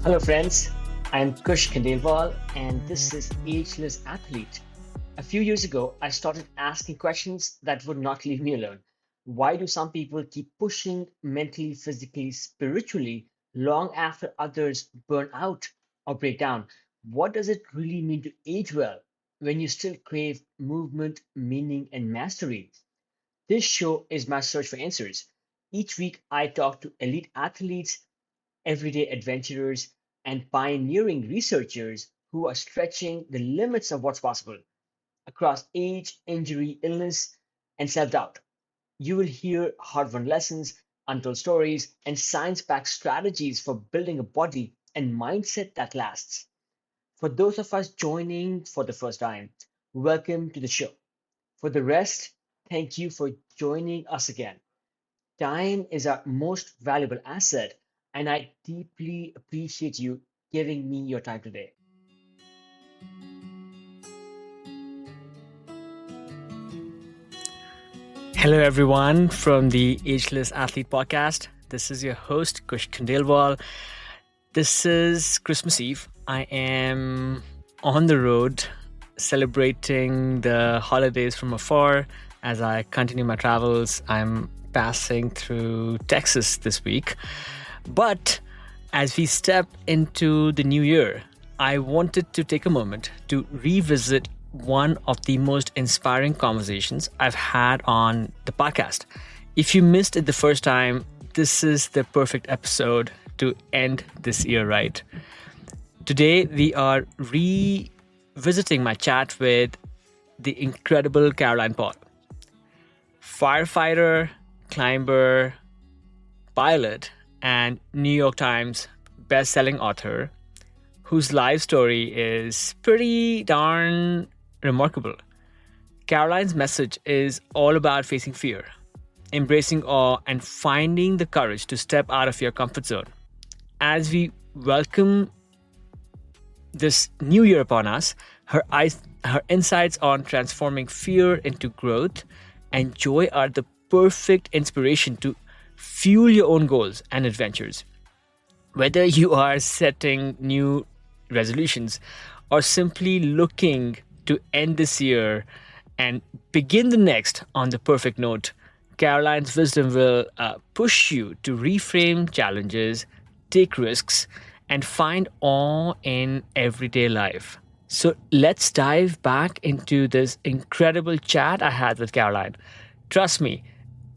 Hello, friends. I'm Kush Khandelwal, and this is Ageless Athlete. A few years ago, I started asking questions that would not leave me alone. Why do some people keep pushing mentally, physically, spiritually long after others burn out or break down? What does it really mean to age well when you still crave movement, meaning, and mastery? This show is my search for answers. Each week, I talk to elite athletes, everyday adventurers, and pioneering researchers who are stretching the limits of what's possible across age, injury, illness, and self doubt. You will hear hard won lessons, untold stories, and science backed strategies for building a body and mindset that lasts. For those of us joining for the first time, welcome to the show. For the rest, thank you for joining us again. Time is our most valuable asset, and I deeply appreciate you giving me your time today. Hello, everyone, from the Ageless Athlete Podcast. This is your host, Kush Khandelwal. This is Christmas Eve. I am on the road celebrating the holidays from afar as I continue my travels. I'm passing through Texas this week. But as we step into the new year, I wanted to take a moment to revisit one of the most inspiring conversations I've had on the podcast. If you missed it the first time, this is the perfect episode to end this year right. Today, we are revisiting my chat with the incredible Caroline Paul, firefighter, climber, pilot, and New York Times best-selling author whose life story is pretty darn remarkable. Caroline's message is all about facing fear, embracing awe, and finding the courage to step out of your comfort zone. As we welcome this new year upon us, her insights on transforming fear into growth and joy are the perfect inspiration to fuel your own goals and adventures. Whether you are setting new resolutions or simply looking to end this year and begin the next on the perfect note, Caroline's wisdom will push you to reframe challenges, take risks, and find awe in everyday life. So let's dive back into this incredible chat I had with Caroline. Trust me,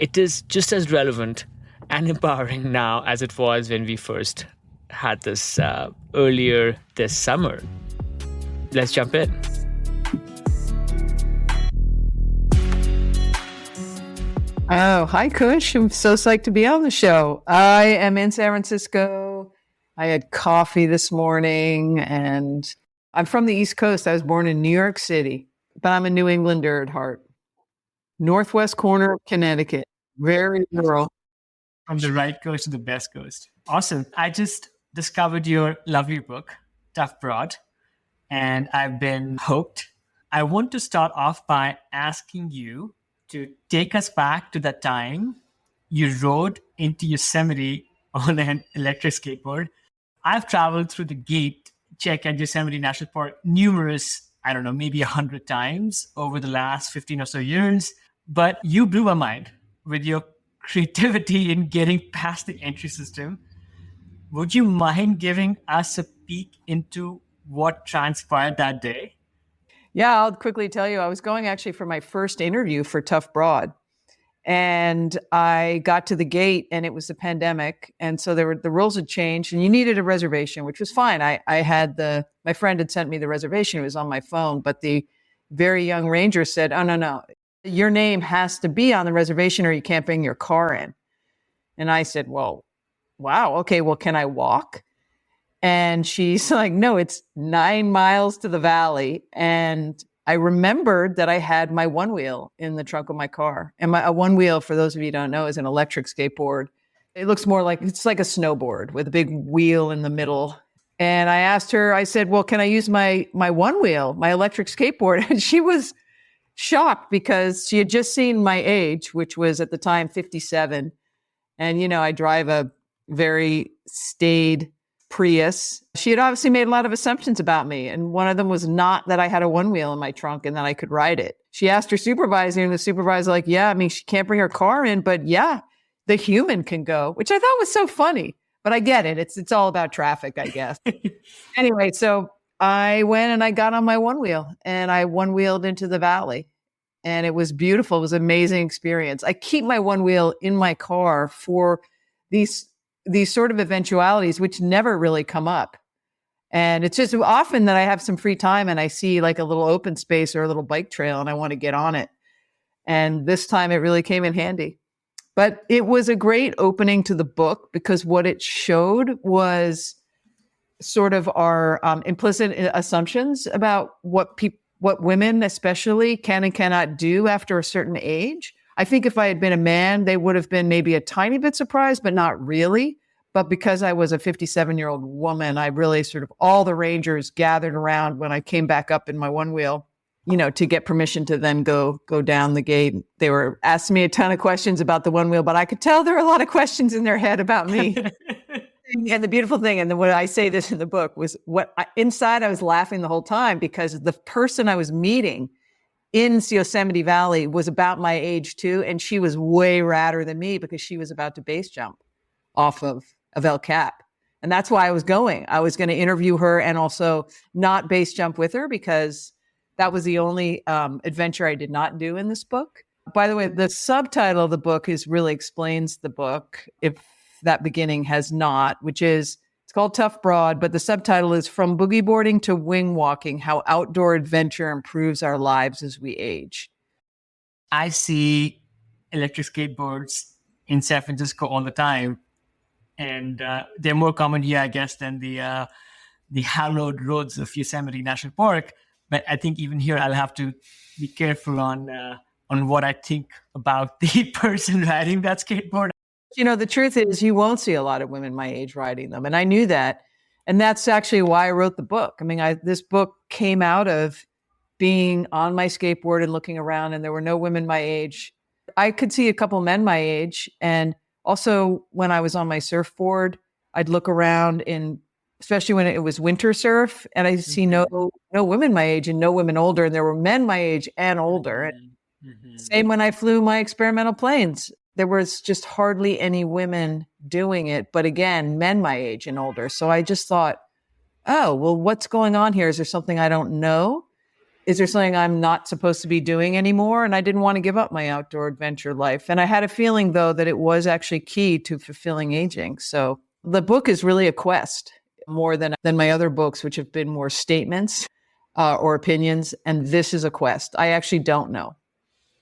it is just as relevant and empowering now as it was when we first had this earlier this summer. Let's jump in. Oh, hi, Kush. I'm so psyched to be on the show. I am in San Francisco. I had coffee this morning, and I'm from the East Coast. I was born in New York City, but I'm a New Englander at heart. Northwest corner of Connecticut. Very rural. From the right coast to the best coast. Awesome. I just discovered your lovely book, Tough Broad, and I've been hooked. I want to start off by asking you to take us back to that time you rode into Yosemite on an electric skateboard. I've traveled through the gate check at Yosemite National Park numerous, I don't know, maybe 100 times over the last 15 or so years. But you blew my mind with your creativity in getting past the entry system. Would you mind giving us a peek into what transpired that day? Yeah, I'll quickly tell you, I was going actually for my first interview for Tough Broad. And I got to the gate and it was the pandemic. And so the rules had changed and you needed a reservation, which was fine. I had my friend had sent me the reservation. It was on my phone, but the very young ranger said, oh, no, your name has to be on the reservation or you can't bring your car in. And I said, well, wow. Okay. Well, can I walk? And she's like, no, it's 9 miles to the valley. And I remembered that I had my one wheel in the trunk of my car. And a one wheel, for those of you who don't know, is an electric skateboard. It looks more like, it's like a snowboard with a big wheel in the middle. And I asked her, I said, well, can I use my one wheel, my electric skateboard? And she was shocked because she had just seen my age, which was at the time 57. And, I drive a very staid Prius. She had obviously made a lot of assumptions about me. And one of them was not that I had a one wheel in my trunk and that I could ride it. She asked her supervisor, and the supervisor like, yeah, I mean, she can't bring her car in, but yeah, the human can go, which I thought was so funny. But I get it. It's all about traffic, I guess. Anyway, so I went and I got on my one wheel and I one wheeled into the valley. And it was beautiful. It was an amazing experience. I keep my one wheel in my car for these sort of eventualities, which never really come up. And it's just often that I have some free time and I see like a little open space or a little bike trail and I want to get on it. And this time it really came in handy. But it was a great opening to the book because what it showed was sort of our implicit assumptions about what women especially can and cannot do after a certain age. I think if I had been a man, they would have been maybe a tiny bit surprised, but not really. But because I was a 57-year-old woman, I really sort of all the Rangers gathered around when I came back up in my one wheel, to get permission to then go down the gate. They were asking me a ton of questions about the one wheel, but I could tell there were a lot of questions in their head about me. And the beautiful thing, and what I say this in the book, was inside I was laughing the whole time because the person I was meeting in Yosemite Valley was about my age too. And she was way radder than me because she was about to base jump off of El Cap. And that's why I was going. I was going to interview her and also not base jump with her because that was the only adventure I did not do in this book. By the way, the subtitle of the book really explains the book, if that beginning has not, which is, it's called Tough Broad, but the subtitle is From Boogie Boarding to Wing Walking, How Outdoor Adventure Improves Our Lives as We Age. I see electric skateboards in San Francisco all the time. And they're more common here, I guess, than the hallowed roads of Yosemite National Park. But I think even here, I'll have to be careful on what I think about the person riding that skateboard. The truth is you won't see a lot of women my age riding them. And I knew that. And that's actually why I wrote the book. I mean, this book came out of being on my skateboard and looking around, and there were no women my age. I could see a couple men my age. And also when I was on my surfboard, I'd look around especially when it was winter surf, and I see no women my age and no women older. And there were men my age and older. And same when I flew my experimental planes. There was just hardly any women doing it. But again, men my age and older. So I just thought, oh, well, what's going on here? Is there something I don't know? Is there something I'm not supposed to be doing anymore? And I didn't want to give up my outdoor adventure life. And I had a feeling, though, that it was actually key to fulfilling aging. So the book is really a quest more than my other books, which have been more statements or opinions. And this is a quest. I actually don't know.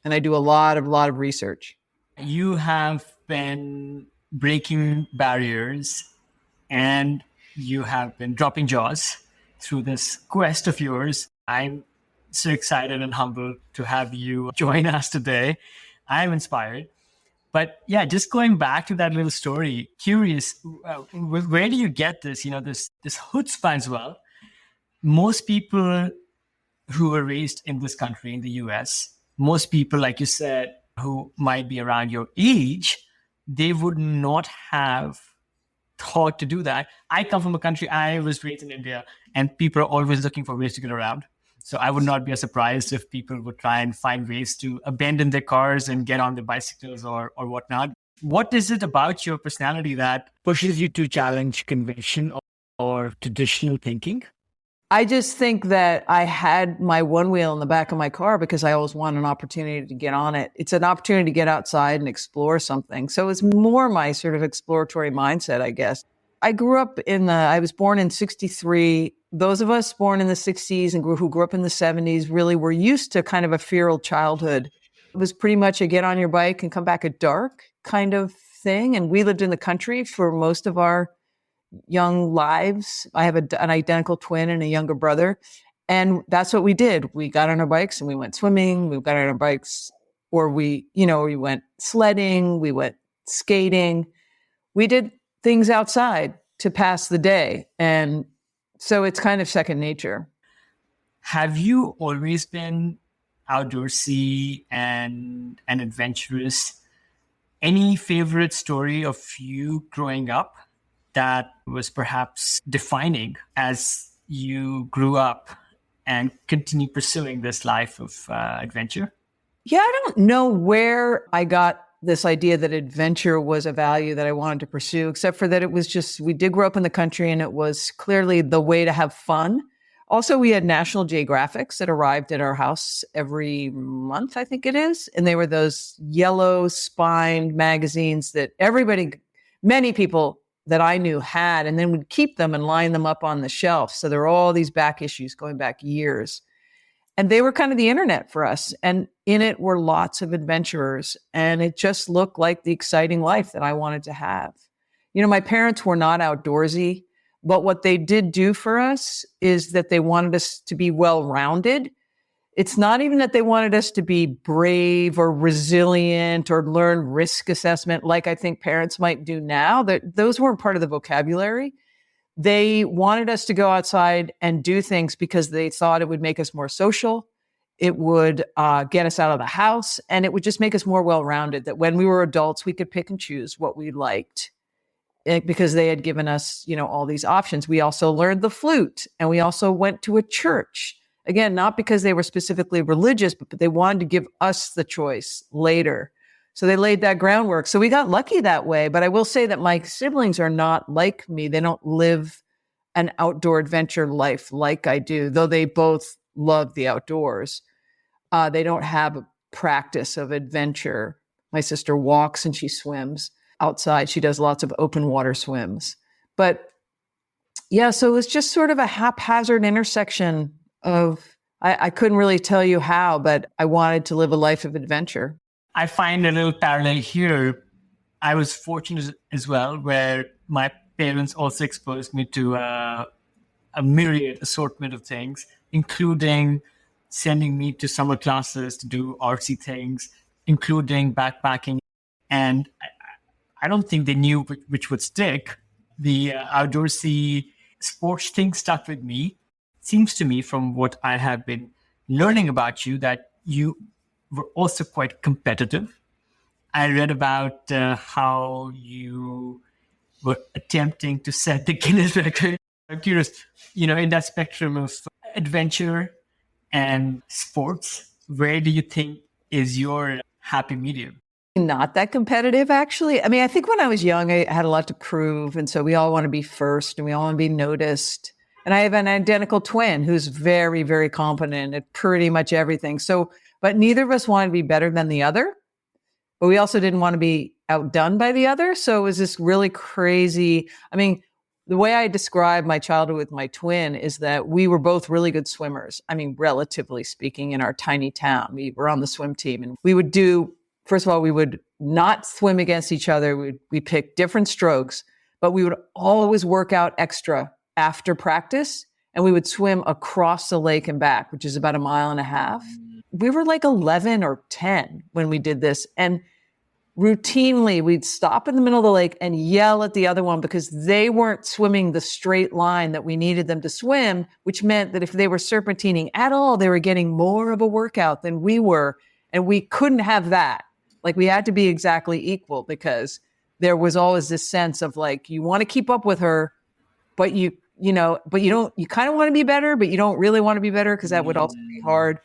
And I do a lot of research. You have been breaking barriers and you have been dropping jaws through this quest of yours. I'm so excited and humbled to have you join us today. I'm inspired. But yeah, just going back to that little story, curious, where do you get this, this chutzpah as well? Most people who were raised in this country, in the US, most people, like you said, who might be around your age, they would not have thought to do that. I come from a country, I was raised in India, and people are always looking for ways to get around. So I would not be surprised if people would try and find ways to abandon their cars and get on their bicycles or whatnot. What is it about your personality that pushes you to challenge convention or traditional thinking? I just think that I had my one wheel in the back of my car because I always want an opportunity to get on it. It's an opportunity to get outside and explore something. So it's more my sort of exploratory mindset, I guess. I grew up I was born in 63. Those of us born in the 60s and who grew up in the 70s really were used to kind of a feral childhood. It was pretty much a get on your bike and come back at dark kind of thing. And we lived in the country for most of our young lives. I have an identical twin and a younger brother. And that's what we did. We got on our bikes and we went swimming. We got on our bikes or we went sledding. We went skating. We did things outside to pass the day. And so it's kind of second nature. Have you always been outdoorsy and adventurous? Any favorite story of you growing up? that was perhaps defining as you grew up and continue pursuing this life of adventure? Yeah, I don't know where I got this idea that adventure was a value that I wanted to pursue, except for that it was just, we did grow up in the country and it was clearly the way to have fun. Also, we had National Geographics that arrived at our house every month, I think it is. And they were those yellow spined magazines that many people that I knew had, and then would keep them and line them up on the shelf. So there were all these back issues going back years. And they were kind of the internet for us. And in it were lots of adventurers. And it just looked like the exciting life that I wanted to have. You know, my parents were not outdoorsy, but what they did do for us is that they wanted us to be well rounded. It's not even that they wanted us to be brave or resilient or learn risk assessment like I think parents might do now. That those weren't part of the vocabulary. They wanted us to go outside and do things because they thought it would make us more social. It would get us out of the house, and it would just make us more well-rounded, that when we were adults, we could pick and choose what we liked because they had given us, you know, all these options. We also learned the flute, and we also went to a church. Again, not because they were specifically religious, but they wanted to give us the choice later. So they laid that groundwork. So we got lucky that way. But I will say that my siblings are not like me. They don't live an outdoor adventure life like I do, though they both love the outdoors. They don't have a practice of adventure. My sister walks and she swims outside. She does lots of open water swims. But yeah, so it was just sort of a haphazard intersection of, I couldn't really tell you how, but I wanted to live a life of adventure. I find a little parallel here. I was fortunate as well, where my parents also exposed me to a myriad assortment of things, including sending me to summer classes to do artsy things, including backpacking. And I don't think they knew which would stick. The outdoorsy sports thing stuck with me. It seems to me, from what I have been learning about you, that you were also quite competitive. I read about how you were attempting to set the Guinness record. I'm curious, you know, in that spectrum of adventure and sports, where do you think is your happy medium? Not that competitive, actually. I mean, I think when I was young, I had a lot to prove. And so we all want to be first and we all want to be noticed. And I have an identical twin who's very, very competent at pretty much everything. So, but neither of us wanted to be better than the other, but we also didn't want to be outdone by the other. So it was this really crazy. I mean, the way I describe my childhood with my twin is that we were both really good swimmers. I mean, relatively speaking, in our tiny town, we were on the swim team and we would do, first of all, we would not swim against each other. We pick different strokes, but we would always work out extra after practice. And we would swim across the lake and back, which is about 1.5 miles. We were like 11 or 10 when we did this. And routinely, we'd stop in the middle of the lake and yell at the other one because they weren't swimming the straight line that we needed them to swim, which meant that if they were serpentining at all, they were getting more of a workout than we were. And we couldn't have that. Like, we had to be exactly equal because there was always this sense of like, you want to keep up with her, but you kind of want to be better, but you don't really want to be better because that would also be hard.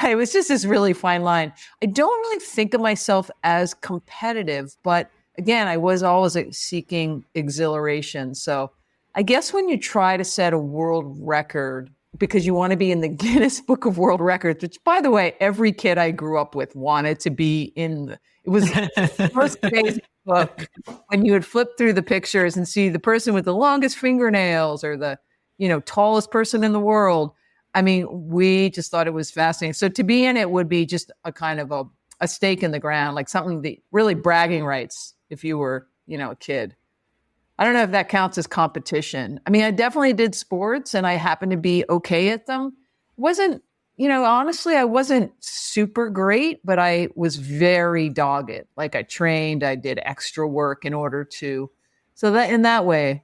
It was just this really fine line. I don't really think of myself as competitive, but again, I was always seeking exhilaration. So I guess when you try to set a world record because you want to be in the Guinness Book of World Records, which, by the way, every kid I grew up with wanted to be in it was the first amazing book when you would flip through the pictures and see the person with the longest fingernails or the, tallest person in the world. I mean, we just thought it was fascinating. So to be in it would be just a kind of a stake in the ground, like something that really bragging rights if you were, a kid. I don't know if that counts as competition. I mean, I definitely did sports and I happened to be okay at them. Wasn't, honestly, I wasn't super great, but I was very dogged. Like I trained, I did extra work in order to, so that in that way,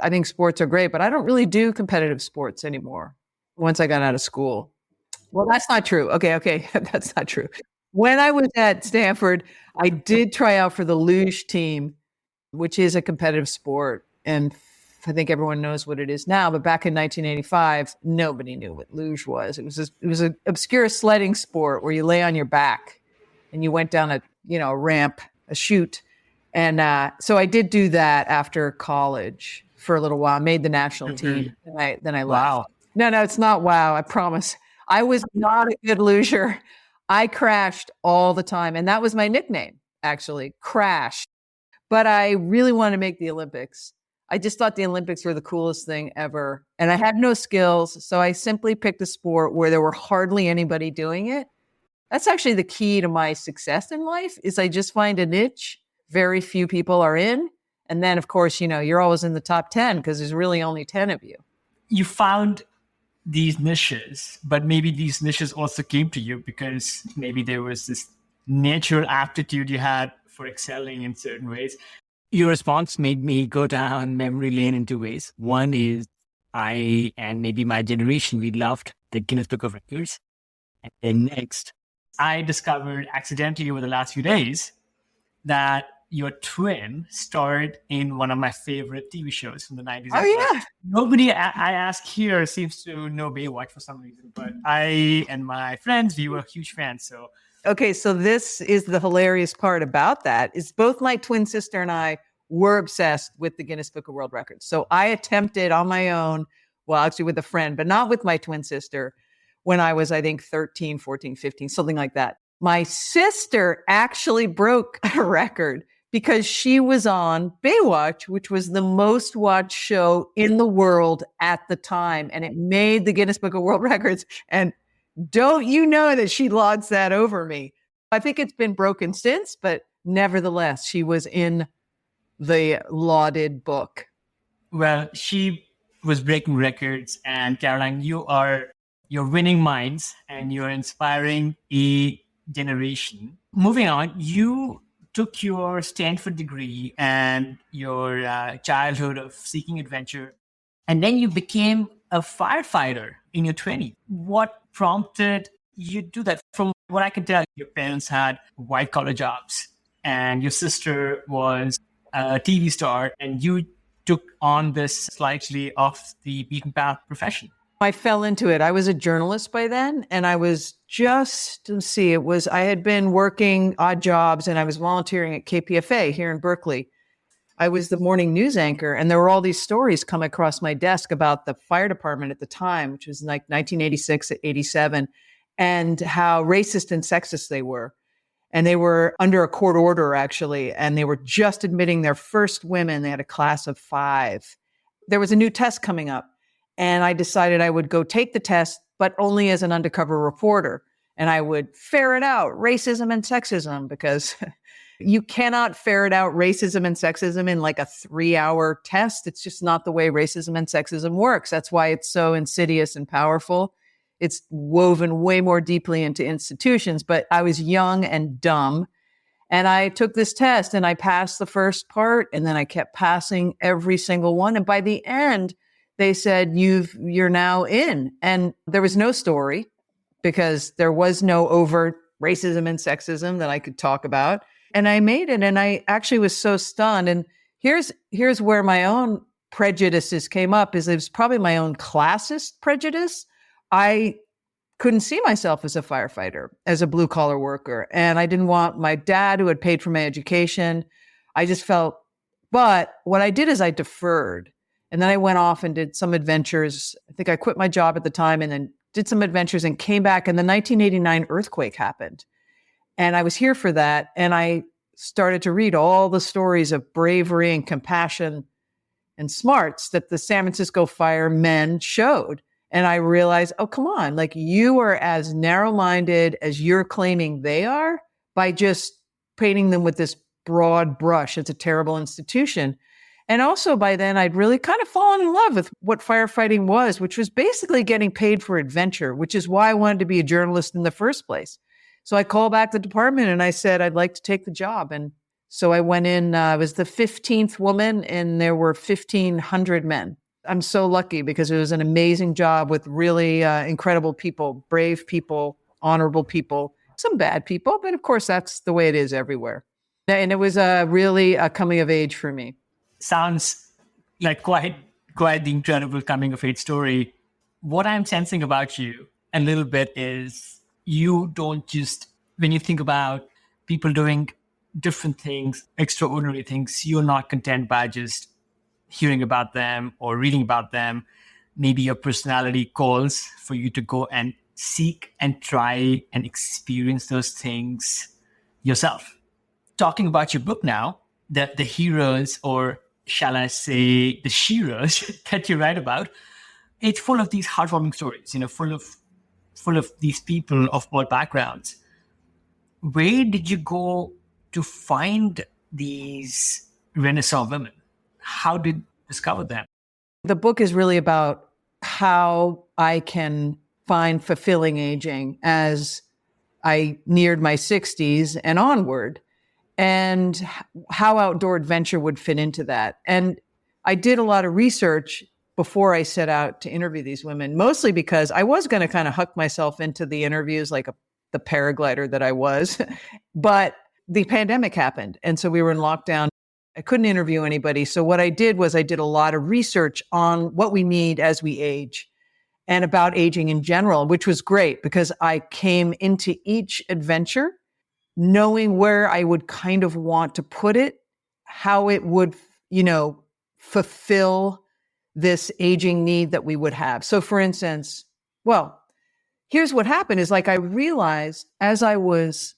I think sports are great, but I don't really do competitive sports anymore once I got out of school. Well, that's not true. Okay. That's not true. When I was at Stanford, I did try out for the luge team, which is a competitive sport. And I think everyone knows what it is now. But back in 1985, nobody knew what luge was. It was an obscure sledding sport where you lay on your back and you went down a ramp, a chute. And so I did do that after college for a little while. I made the national team. Then I left. Wow. No, it's not wow. I promise. I was not a good luger. I crashed all the time. And that was my nickname, actually, Crash. But I really wanted to make the Olympics. I just thought the Olympics were the coolest thing ever. And I had no skills. So I simply picked a sport where there were hardly anybody doing it. That's actually the key to my success in life is I just find a niche very few people are in. And then, of course, you're always in the top 10 because there's really only 10 of you. You found these niches, but maybe these niches also came to you because maybe there was this natural aptitude you had for excelling in certain ways. Your response made me go down memory lane in two ways. One is I and maybe my generation, we loved the Guinness Book of Records. And then next, I discovered accidentally over the last few days that your twin starred in one of my favorite TV shows from the 90s. Oh, yeah. Nobody I ask here seems to know Baywatch for some reason, but I and my friends, we were huge fans. So, okay, so this is the hilarious part about that is both my twin sister and I were obsessed with the Guinness Book of World Records. So I attempted on my own, well, actually with a friend, but not with my twin sister when I was, I think, 13, 14, 15, something like that. My sister actually broke a record because she was on Baywatch, which was the most watched show in the world at the time. And it made the Guinness Book of World Records. And don't you know that she lauds that over me? I think it's been broken since, but nevertheless, she was in the lauded book. well, she was breaking records. And Caroline, you're winning minds and you're inspiring a generation. Moving on, you took your Stanford degree and your childhood of seeking adventure, and then you became a firefighter in your 20s. What prompted you to do that? From what I can tell, your parents had white collar jobs, and your sister was a TV star, and you took on this slightly off the beaten path profession. I fell into it. I was a journalist by then, and I was I had been working odd jobs and I was volunteering at KPFA here in Berkeley. I was the morning news anchor, and there were all these stories come across my desk about the fire department at the time, which was like 1986, 87, and how racist and sexist they were. And they were under a court order, actually, and they were just admitting their first women. They had a class of 5. There was a new test coming up, and I decided I would go take the test, but only as an undercover reporter. And I would ferret out racism and sexism because you cannot ferret out racism and sexism in like a 3-hour test. It's just not the way racism and sexism works. That's why it's so insidious and powerful. It's woven way more deeply into institutions, but I was young and dumb. And I took this test and I passed the first part, and then I kept passing every single one. And by the end, they said, you're now in. And there was no story because there was no overt racism and sexism that I could talk about. And I made it. And I actually was so stunned. And here's where my own prejudices came up is it was probably my own classist prejudice. I couldn't see myself as a firefighter, as a blue collar worker. And I didn't want my dad who had paid for my education. I just felt, but what I did is I deferred. And then I went off and did some adventures. I think I quit my job at the time and then did some adventures and came back. And the 1989 earthquake happened. And I was here for that. And I started to read all the stories of bravery and compassion and smarts that the San Francisco firemen showed. And I realized, oh, come on, like you are as narrow-minded as you're claiming they are by just painting them with this broad brush. It's a terrible institution. And also by then I'd really kind of fallen in love with what firefighting was, which was basically getting paid for adventure, which is why I wanted to be a journalist in the first place. So I called back the department and I said, I'd like to take the job. And so I went in, I was the 15th woman and there were 1,500 men. I'm so lucky because it was an amazing job with really incredible people, brave people, honorable people, some bad people, but of course that's the way it is everywhere. And it was really a coming of age for me. Sounds like quite the incredible coming of age story. What I'm sensing about you a little bit is you don't just, when you think about people doing different things, extraordinary things, you're not content by just hearing about them or reading about them. Maybe your personality calls for you to go and seek and try and experience those things yourself. Talking about your book now, the heroes, or shall I say the sheroes that you write about, it's full of these heartwarming stories, full of these people of all backgrounds. Where did you go to find these Renaissance women? How did you discover them? The book is really about how I can find fulfilling aging as I neared my 60s and onward, and how outdoor adventure would fit into that. And I did a lot of research before I set out to interview these women, mostly because I was going to kind of huck myself into the interviews like the paraglider that I was. But the pandemic happened. And so we were in lockdown. I couldn't interview anybody. So what I did was I did a lot of research on what we need as we age and about aging in general, which was great because I came into each adventure knowing where I would kind of want to put it, how it would, fulfill this aging need that we would have. So for instance, well, here's what happened is like I realized as I was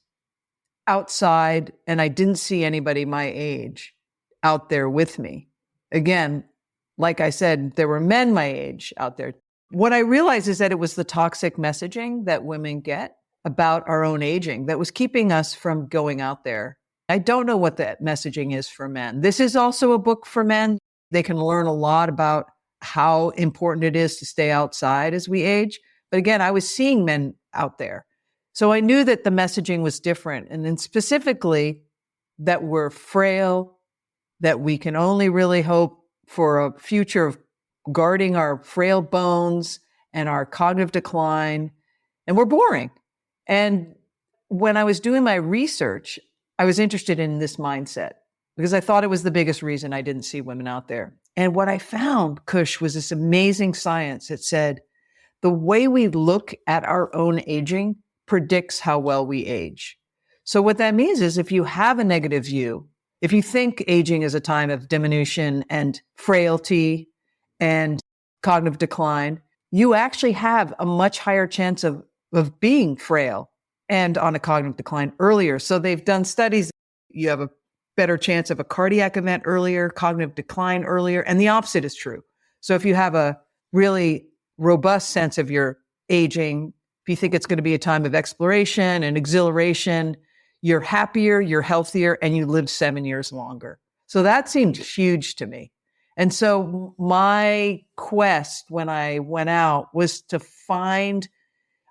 outside and I didn't see anybody my age out there with me. Again, like I said, there were men my age out there. What I realized is that it was the toxic messaging that women get about our own aging that was keeping us from going out there. I don't know what that messaging is for men. This is also a book for men. They can learn a lot about how important it is to stay outside as we age. But again, I was seeing men out there. So I knew that the messaging was different. And then specifically that we're frail, that we can only really hope for a future of guarding our frail bones and our cognitive decline. And we're boring. And when I was doing my research, I was interested in this mindset because I thought it was the biggest reason I didn't see women out there. And what I found, Kush, was this amazing science that said the way we look at our own aging predicts how well we age. So what that means is if you have a negative view, if you think aging is a time of diminution and frailty and cognitive decline, you actually have a much higher chance of being frail and on a cognitive decline earlier. So they've done studies. You have a better chance of a cardiac event earlier, cognitive decline earlier, and the opposite is true. So if you have a really robust sense of your aging, if you think it's going to be a time of exploration and exhilaration, you're happier, you're healthier, and you live 7 years longer. So that seemed huge to me. And so my quest when I went out was to find,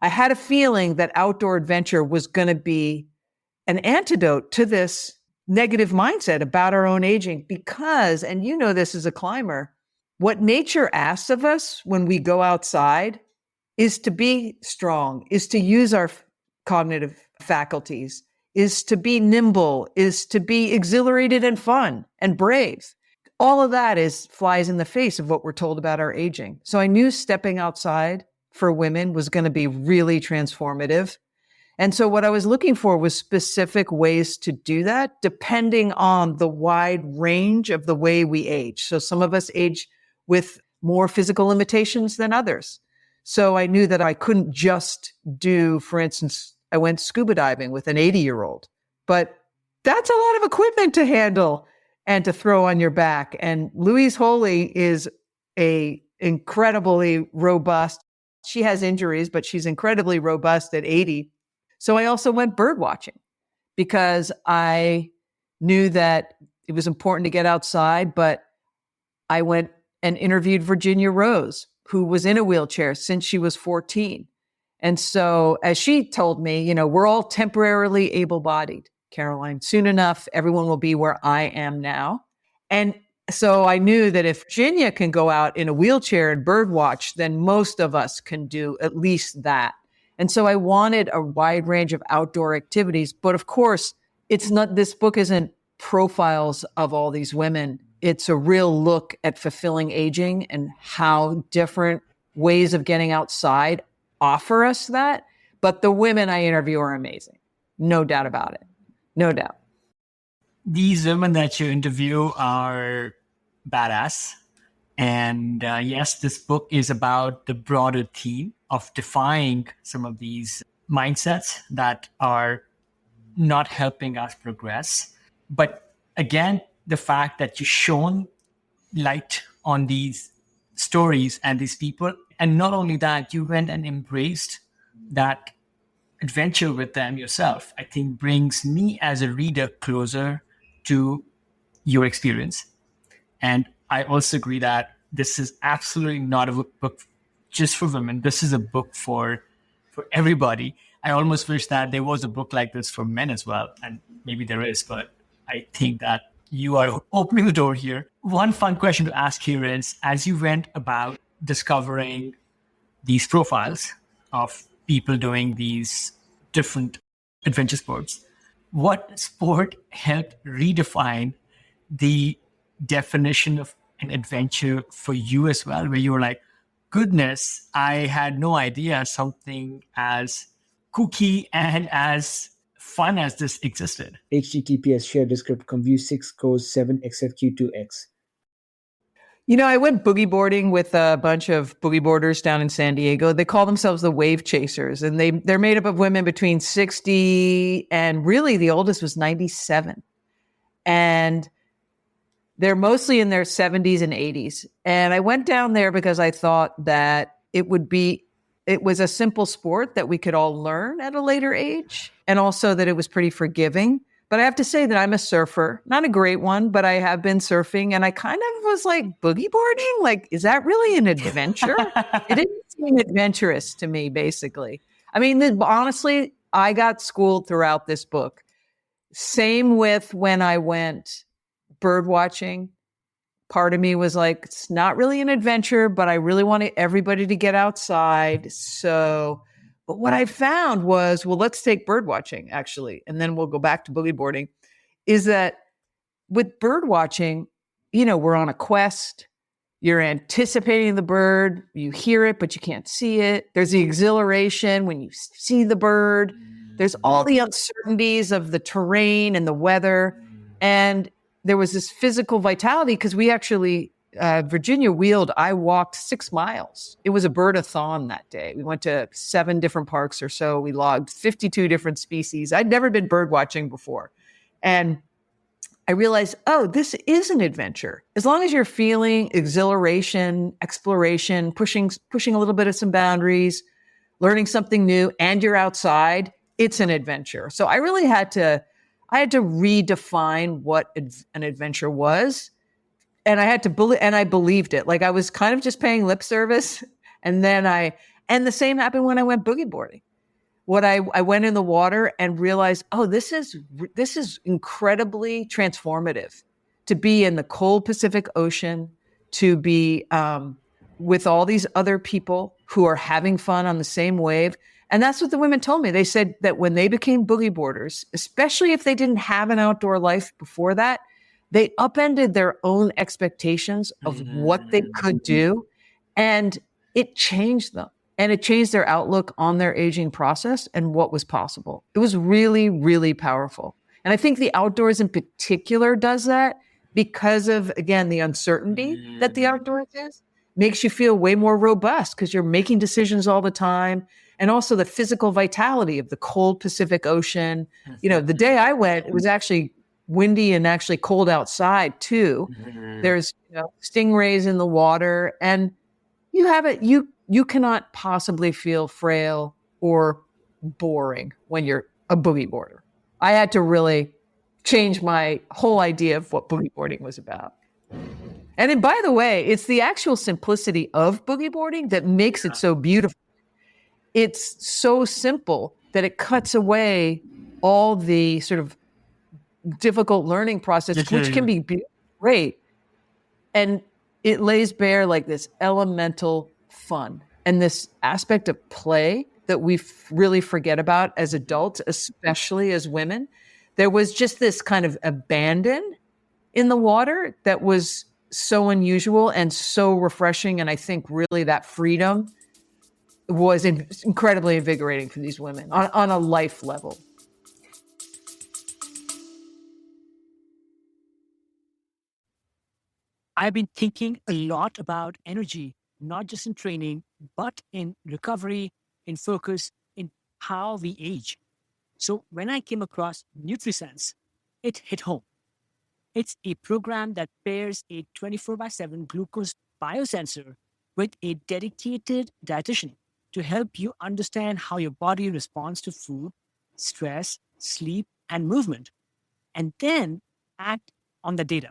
I had a feeling that outdoor adventure was going to be an antidote to this negative mindset about our own aging because, and you know this as a climber, what nature asks of us when we go outside is to be strong, is to use our cognitive faculties, is to be nimble, is to be exhilarated and fun and brave. All of that flies in the face of what we're told about our aging. So I knew stepping outside for women was going to be really transformative. And so what I was looking for was specific ways to do that, depending on the wide range of the way we age. So some of us age with more physical limitations than others. So I knew that I couldn't just do, for instance, I went scuba diving with an 80-year-old, but that's a lot of equipment to handle and to throw on your back. And Louise Holy is a incredibly robust. She has injuries, but she's incredibly robust at 80. So I also went bird watching because I knew that it was important to get outside, but I went and interviewed Virginia Rose, who was in a wheelchair since she was 14. And so as she told me, we're all temporarily able-bodied, Caroline. Soon enough, everyone will be where I am now. And so I knew that if Virginia can go out in a wheelchair and bird watch, then most of us can do at least that. And so I wanted a wide range of outdoor activities. But of course, this book isn't profiles of all these women. it's a real look at fulfilling aging and how different ways of getting outside offer us that. But the women I interview are amazing. No doubt about it. No doubt. These women that you interview are badass. And yes, this book is about the broader theme of defying some of these mindsets that are not helping us progress. But again, the fact that you shone light on these stories and these people, and not only that, you went and embraced that adventure with them yourself, I think brings me as a reader closer to your experience. And I also agree that this is absolutely not a book just for women. This is a book for everybody. I almost wish that there was a book like this for men as well. And maybe there is, but I think that you are opening the door here. One fun question to ask here is, as you went about discovering these profiles of people doing these different adventure sports, what sport helped redefine the definition of an adventure for you as well, where you were like, goodness, I had no idea something as kooky and as fun as this existed. HTTPS shared descript conview 6 cores 7 XFQ2X. You know, I went boogie boarding with a bunch of boogie boarders down in San Diego. They call themselves the Wave Chasers, and they're made up of women between 60 and really the oldest was 97. And they're mostly in their 70s and 80s. And I went down there because I thought that it was a simple sport that we could all learn at a later age, and also that it was pretty forgiving. But I have to say that I'm a surfer, not a great one, but I have been surfing, and I kind of was like, boogie boarding? Like, is that really an adventure? It didn't seem adventurous to me, basically. I mean, honestly, I got schooled throughout this book. Same with when I went bird watching. Part of me was like, it's not really an adventure, but I really wanted everybody to get outside. So, but what I found was, well, let's take bird watching actually, and then we'll go back to boogie boarding, is that with bird watching, you know, we're on a quest. You're anticipating the bird, you hear it, but you can't see it. There's the exhilaration when you see the bird. There's all the uncertainties of the terrain and the weather. And there was this physical vitality because we actually, Virginia wheeled, I walked 6 miles. It was a bird-a-thon that day. We went to 7 different parks or so. We logged 52 different species. I'd never been bird watching before. And I realized, oh, this is an adventure. As long as you're feeling exhilaration, exploration, pushing a little bit of some boundaries, learning something new, and you're outside, it's an adventure. So I really had to redefine what an adventure was. And I had to believe, and I believed it. Like I was kind of just paying lip service. And the same happened when I went boogie boarding. I went in the water and realized, oh, this is incredibly transformative to be in the cold Pacific Ocean, to be with all these other people who are having fun on the same wave. And that's what the women told me. They said that when they became boogie boarders, especially if they didn't have an outdoor life before that, they upended their own expectations of what they could do. And it changed them. And it changed their outlook on their aging process and what was possible. It was really, really powerful. And I think the outdoors in particular does that because of, again, the uncertainty that the outdoors is. Makes you feel way more robust because you're making decisions all the time. And also the physical vitality of the cold Pacific Ocean. You know, the day I went, it was actually windy and actually cold outside too. There's stingrays in the water, and you cannot possibly feel frail or boring when you're a boogie boarder. I had to really change my whole idea of what boogie boarding was about. And then, by the way, it's the actual simplicity of boogie boarding that makes it so beautiful. It's so simple that it cuts away all the sort of difficult learning process, which can be great. And it lays bare like this elemental fun and this aspect of play that we really forget about as adults, especially as women. There was just this kind of abandon in the water that was so unusual and so refreshing. And I think really that freedom was incredibly invigorating for these women on a life level. I've been thinking a lot about energy, not just in training, but in recovery, in focus, in how we age. So when I came across NutriSense, it hit home. It's a program that pairs a 24/7 glucose biosensor with a dedicated dietitian to help you understand how your body responds to food, stress, sleep, and movement, and then act on the data.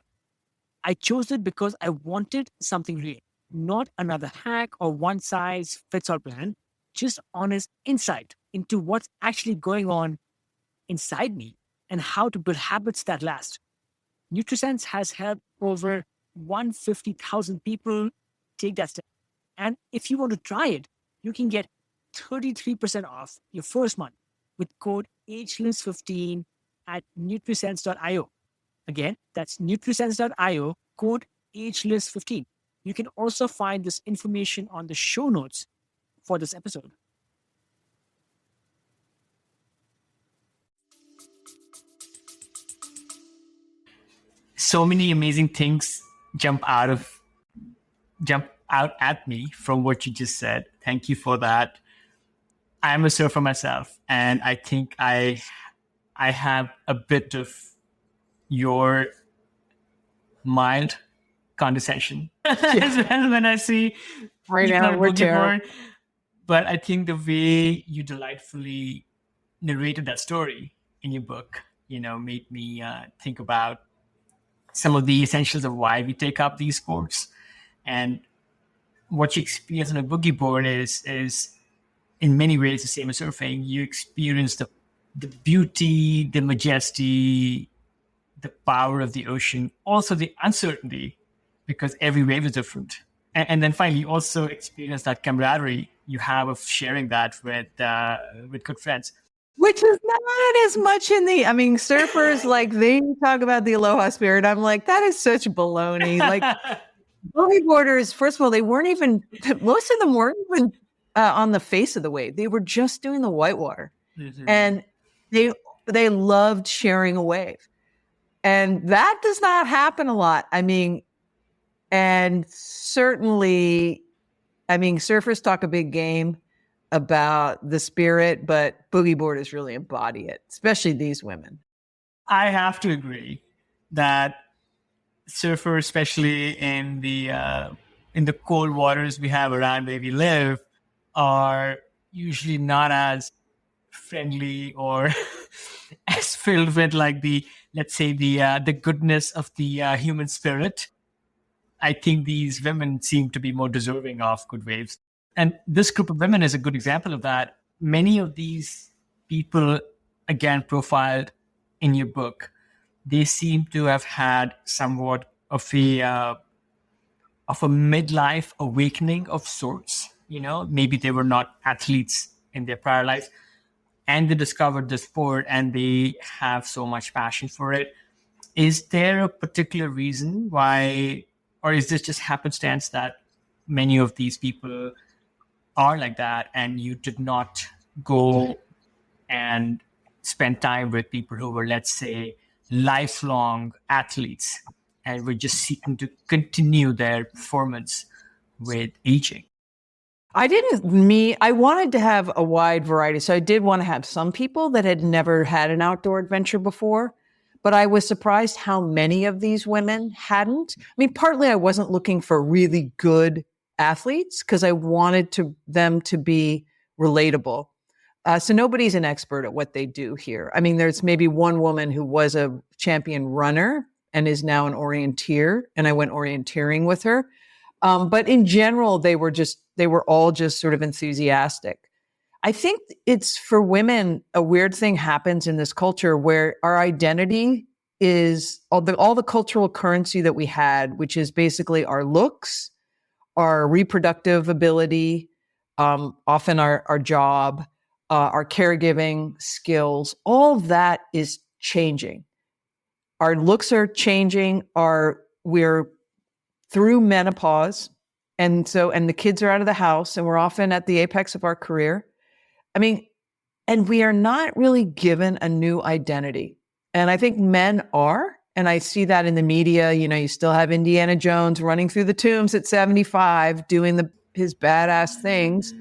I chose it because I wanted something real, not another hack or one size fits all plan, just honest insight into what's actually going on inside me and how to build habits that last. NutriSense has helped over 150,000 people take that step. And if you want to try it, you can get 33% off your first month with code Ageless15 at nutrisense.io. Again, that's nutrisense.io, code Ageless15. You can also find this information on the show notes for this episode. So many amazing things jump out at me from what you just said. Thank you for that. I'm a surfer myself, and I think I have a bit of your mild condescension as well when I see Right people now, on we're boogie terrible. board. But I think the way you delightfully narrated that story in your book, made me think about some of the essentials of why we take up these sports. And what you experience on a boogie board is in many ways the same as surfing. You experience the beauty, the majesty, the power of the ocean, also the uncertainty, because every wave is different. And then finally, you also experience that camaraderie you have of sharing that with good friends. Which is not as much surfers, like, they talk about the aloha spirit. I'm like, that is such baloney. Like, boogie boarders, first of all, most of them weren't even on the face of the wave. They were just doing the whitewater. Mm-hmm. And they loved sharing a wave. And that does not happen a lot. And certainly, surfers talk a big game about the spirit, but boogie boarders really embody it, especially these women. I have to agree that surfers, especially in the cold waters we have around where we live, are usually not as friendly or as filled with the goodness of the human spirit. I think these women seem to be more deserving of good waves. And this group of women is a good example of that. Many of these people, again, profiled in your book, they seem to have had somewhat of a midlife awakening of sorts. Maybe they were not athletes in their prior lives, and they discovered the sport and they have so much passion for it. Is there a particular reason why, or is this just happenstance that many of these people are like that and you did not go and spend time with people who were, let's say, lifelong athletes and were just seeking to continue their performance with aging? I wanted to have a wide variety. So I did want to have some people that had never had an outdoor adventure before, but I was surprised how many of these women hadn't. Partly I wasn't looking for really good athletes because I wanted them to be relatable. So nobody's an expert at what they do here. There's maybe one woman who was a champion runner and is now an orienteer, and I went orienteering with her. But in general, they were all just sort of enthusiastic. I think it's, for women, a weird thing happens in this culture where our identity is all the cultural currency that we had, which is basically our looks, our reproductive ability, often our job, our caregiving skills. All of that is changing. our looks are changing, we're through menopause. And the kids are out of the house and we're often at the apex of our career. I mean, and we are not really given a new identity. And I think men are. And I see that in the media. You still have Indiana Jones running through the tombs at 75, doing his badass things.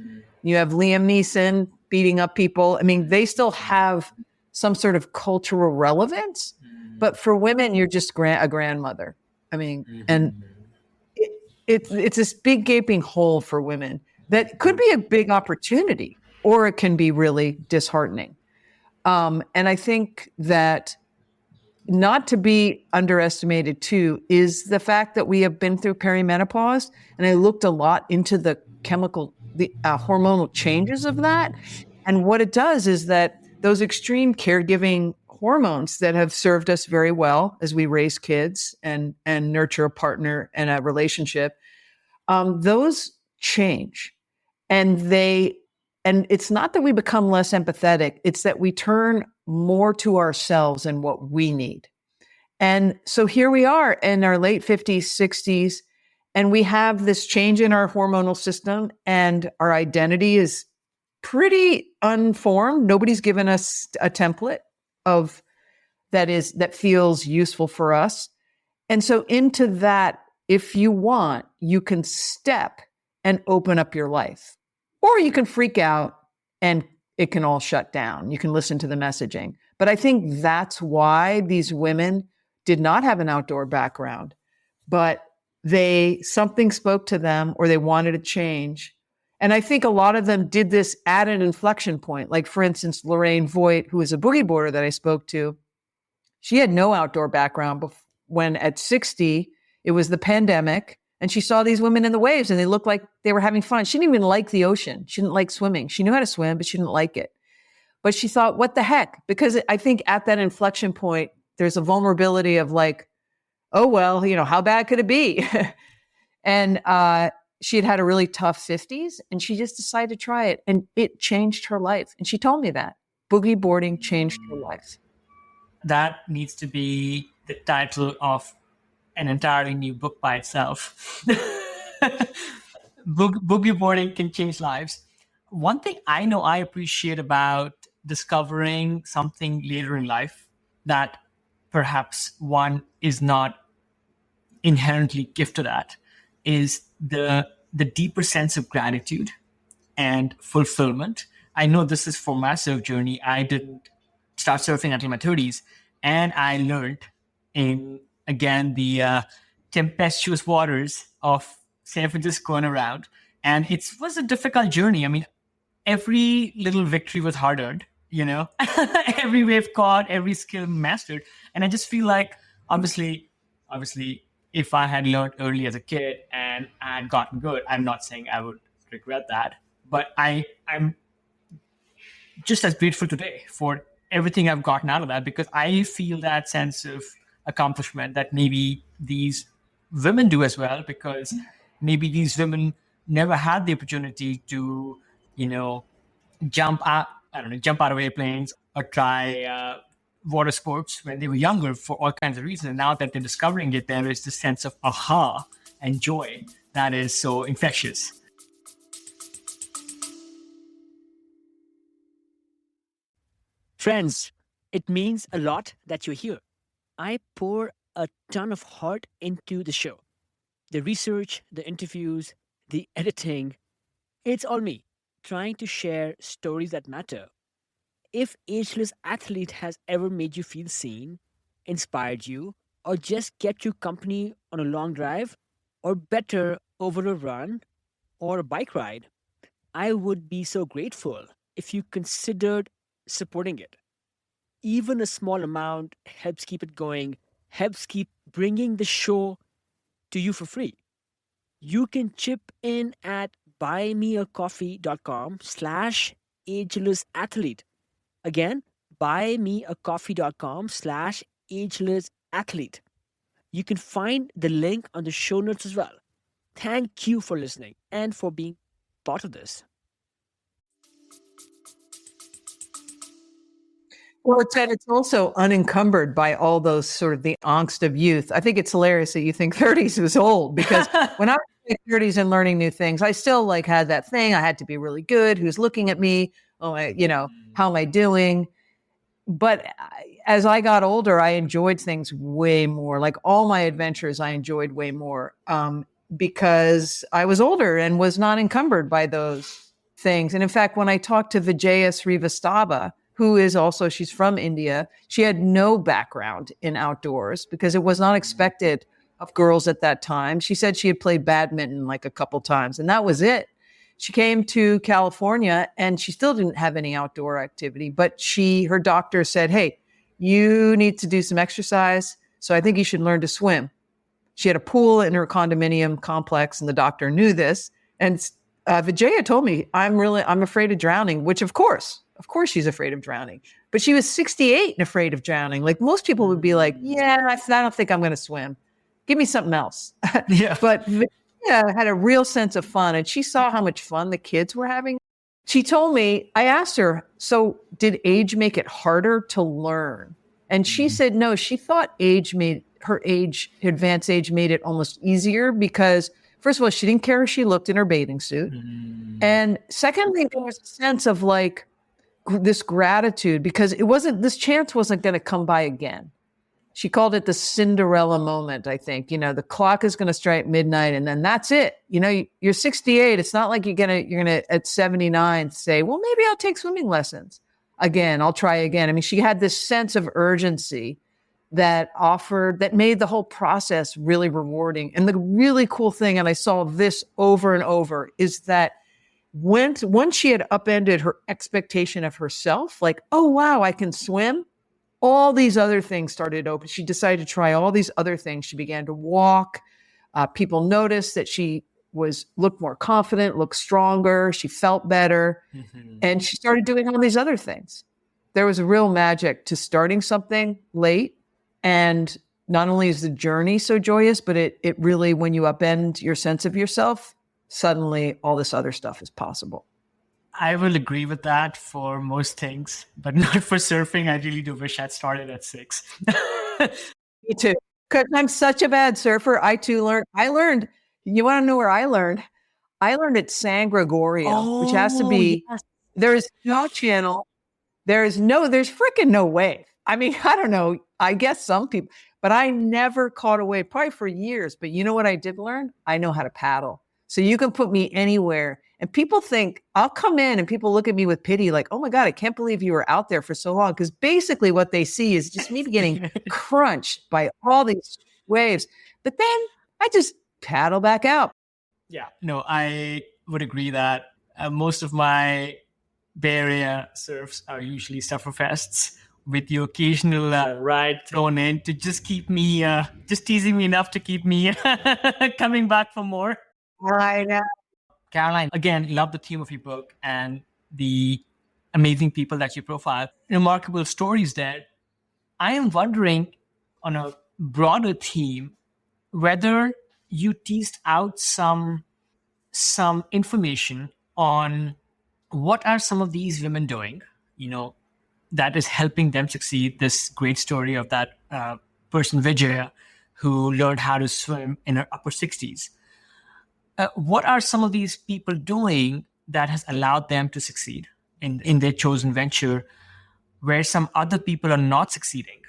You have Liam Neeson beating up people. I mean, they still have some sort of cultural relevance. But for women, you're just a grandmother. I mean, and it's this big gaping hole for women that could be a big opportunity, or it can be really disheartening. And I think that not to be underestimated too is the fact that we have been through perimenopause, and I looked a lot into the hormonal changes of that. And what it does is that those extreme caregiving hormones that have served us very well as we raise kids and nurture a partner and a relationship, those change. And it's not that we become less empathetic, it's that we turn more to ourselves and what we need. And so here we are in our late 50s, 60s, and we have this change in our hormonal system, and our identity is pretty unformed. Nobody's given us a template of that feels useful for us. And so into that, if you want, you can step and open up your life. Or you can freak out and it can all shut down. You can listen to the messaging. But I think that's why these women did not have an outdoor background, but something spoke to them or they wanted to change. And I think a lot of them did this at an inflection point. Like, for instance, Lorraine Voigt, who is a boogie boarder that I spoke to, she had no outdoor background when at 60, it was the pandemic, and she saw these women in the waves and they looked like they were having fun. She didn't even like the ocean. She didn't like swimming. She knew how to swim, but she didn't like it. But she thought, what the heck? Because I think at that inflection point, there's a vulnerability of like, oh, well, how bad could it be? And she had a really tough 50s and she just decided to try it, and it changed her life. And she told me that boogie boarding changed her life. That needs to be the title of an entirely new book by itself. Boogie boarding can change lives. One thing I know I appreciate about discovering something later in life that perhaps one is not inherently gifted at is the deeper sense of gratitude and fulfillment. I know this is for my surf journey. I didn't start surfing until my 30s, and I learned in, again, the tempestuous waters of San Francisco and around. And it was a difficult journey. I mean, every little victory was hard earned, every wave caught, every skill mastered. And I just feel like, obviously, if I had learned early as a kid and I had gotten good, I'm not saying I would regret that, but I'm just as grateful today for everything I've gotten out of that, because I feel that sense of accomplishment that maybe these women do as well, because maybe these women never had the opportunity to, jump out of airplanes or try water sports when they were younger for all kinds of reasons. And now that they're discovering it, there is this sense of aha and joy that is so infectious. Friends, it means a lot that you're here. I pour a ton of heart into the show. The research, the interviews, the editing, it's all me, trying to share stories that matter. If Ageless Athlete has ever made you feel seen, inspired you, or just kept you company on a long drive, or better, over a run or a bike ride, I would be so grateful if you considered supporting it. Even a small amount helps keep it going, helps keep bringing the show to you for free. You can chip in at buymeacoffee.com/agelessathlete. Again, buymeacoffee.com/agelessathlete. You can find the link on the show notes as well. Thank you for listening and for being part of this. Well, it's also unencumbered by all those sort of the angst of youth. I think it's hilarious that you think 30s was old because when I was in my 30s and learning new things, I still like had that thing. I had to be really good. Who's looking at me? Oh, how am I doing? But as I got older, I enjoyed things way more. Like all my adventures, I enjoyed way more because I was older and was not encumbered by those things. And in fact, when I talked to Vijaya Srivastava, who is also, she's from India, she had no background in outdoors because it was not expected of girls at that time. She said she had played badminton like a couple times, and that was it. She came to California and she still didn't have any outdoor activity, but her doctor said, "Hey, you need to do some exercise. So I think you should learn to swim." She had a pool in her condominium complex and the doctor knew this. And Vijaya told me, I'm afraid of drowning, which of course she's afraid of drowning, but she was 68 and afraid of drowning. Like most people would be like, yeah, I don't think I'm going to swim. Give me something else. Yeah. But had a real sense of fun, and she saw how much fun the kids were having. She told me, I asked her, so did age make it harder to learn? And she said, no, she thought advanced age made it almost easier because, first of all, she didn't care if she looked in her bathing suit. And secondly, there was a sense of like this gratitude because this chance wasn't going to come by again. She called it the Cinderella moment, I think. The clock is going to strike midnight and then that's it. You're 68. It's not like you're going to at 79 say, well, maybe I'll take swimming lessons again. I'll try again. I mean, she had this sense of urgency that made the whole process really rewarding. And the really cool thing, and I saw this over and over, is that once she had upended her expectation of herself, like, oh, wow, I can swim. All these other things started open. She decided to try all these other things. She began to walk. People noticed that she looked more confident, looked stronger. She felt better. And she started doing all these other things. There was a real magic to starting something late. And not only is the journey so joyous, but it really, when you upend your sense of yourself, suddenly all this other stuff is possible. I will agree with that for most things, but not for surfing. I really do wish I'd started at 6. Me too. Because I'm such a bad surfer. I too learned. You want to know where I learned? I learned at San Gregorio, which has to be, yes. there is no channel. There's freaking no wave. I mean, I don't know. I guess some people, but I never caught a wave probably for years. But you know what I did learn? I know how to paddle. So you can put me anywhere. And people think I'll come in and people look at me with pity, like, oh my God, I can't believe you were out there for so long. Because basically what they see is just me getting crunched by all these waves. But then I just paddle back out. Yeah, no, I would agree that most of my Bay Area surfs are usually Sufferfests with the occasional ride thrown in to just keep me, just teasing me enough to keep me coming back for more. I know. Caroline, again, love the theme of your book and the amazing people that you profile. Remarkable stories there. I am wondering, on a broader theme, whether you teased out some information on what are some of these women doing, that is helping them succeed. This great story of that person, Vijaya, who learned how to swim in her upper 60s. What are some of these people doing that has allowed them to succeed in their chosen venture, where some other people are not succeeding?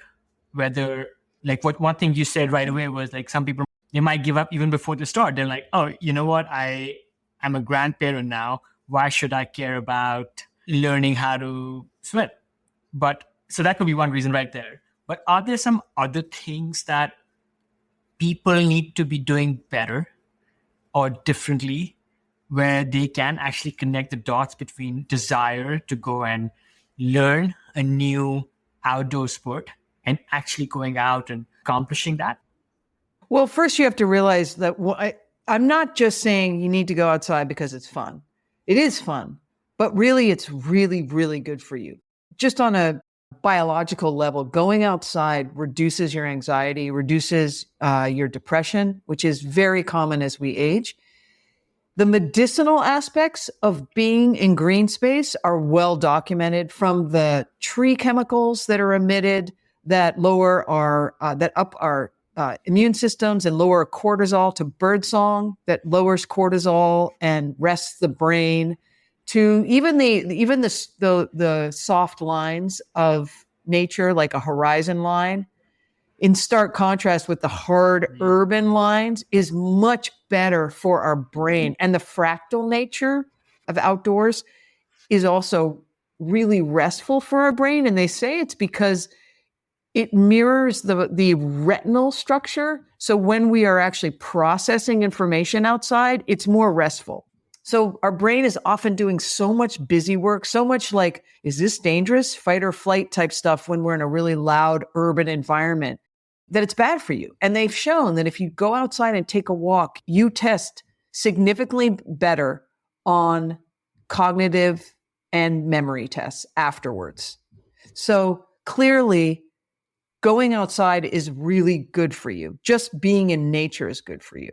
Whether, like, what one thing you said right away was like some people, they might give up even before they start. They're like, oh, you know what? I'm a grandparent now. Why should I care about learning how to swim? But so that could be one reason right there. But are there some other things that people need to be doing better or differently, where they can actually connect the dots between desire to go and learn a new outdoor sport and actually going out and accomplishing that? Well, first you have to realize that I'm not just saying you need to go outside because it's fun. It is fun, but really it's really, really good for you. Just on a biological level, going outside reduces your anxiety, reduces your depression, which is very common as we age. The medicinal aspects of being in green space are well documented, from the tree chemicals that are emitted that lower our, that up our immune systems and lower cortisol, to birdsong that lowers cortisol and rests the brain, to even the soft lines of nature, like a horizon line, in stark contrast with the hard urban lines, is much better for our brain. And the fractal nature of outdoors is also really restful for our brain. And they say it's because it mirrors the retinal structure. So when we are actually processing information outside, it's more restful. So our brain is often doing so much busy work, so much like, is this dangerous? Fight or flight type stuff when we're in a really loud urban environment, that it's bad for you. And they've shown that if you go outside and take a walk, you test significantly better on cognitive and memory tests afterwards. So clearly, going outside is really good for you. Just being in nature is good for you.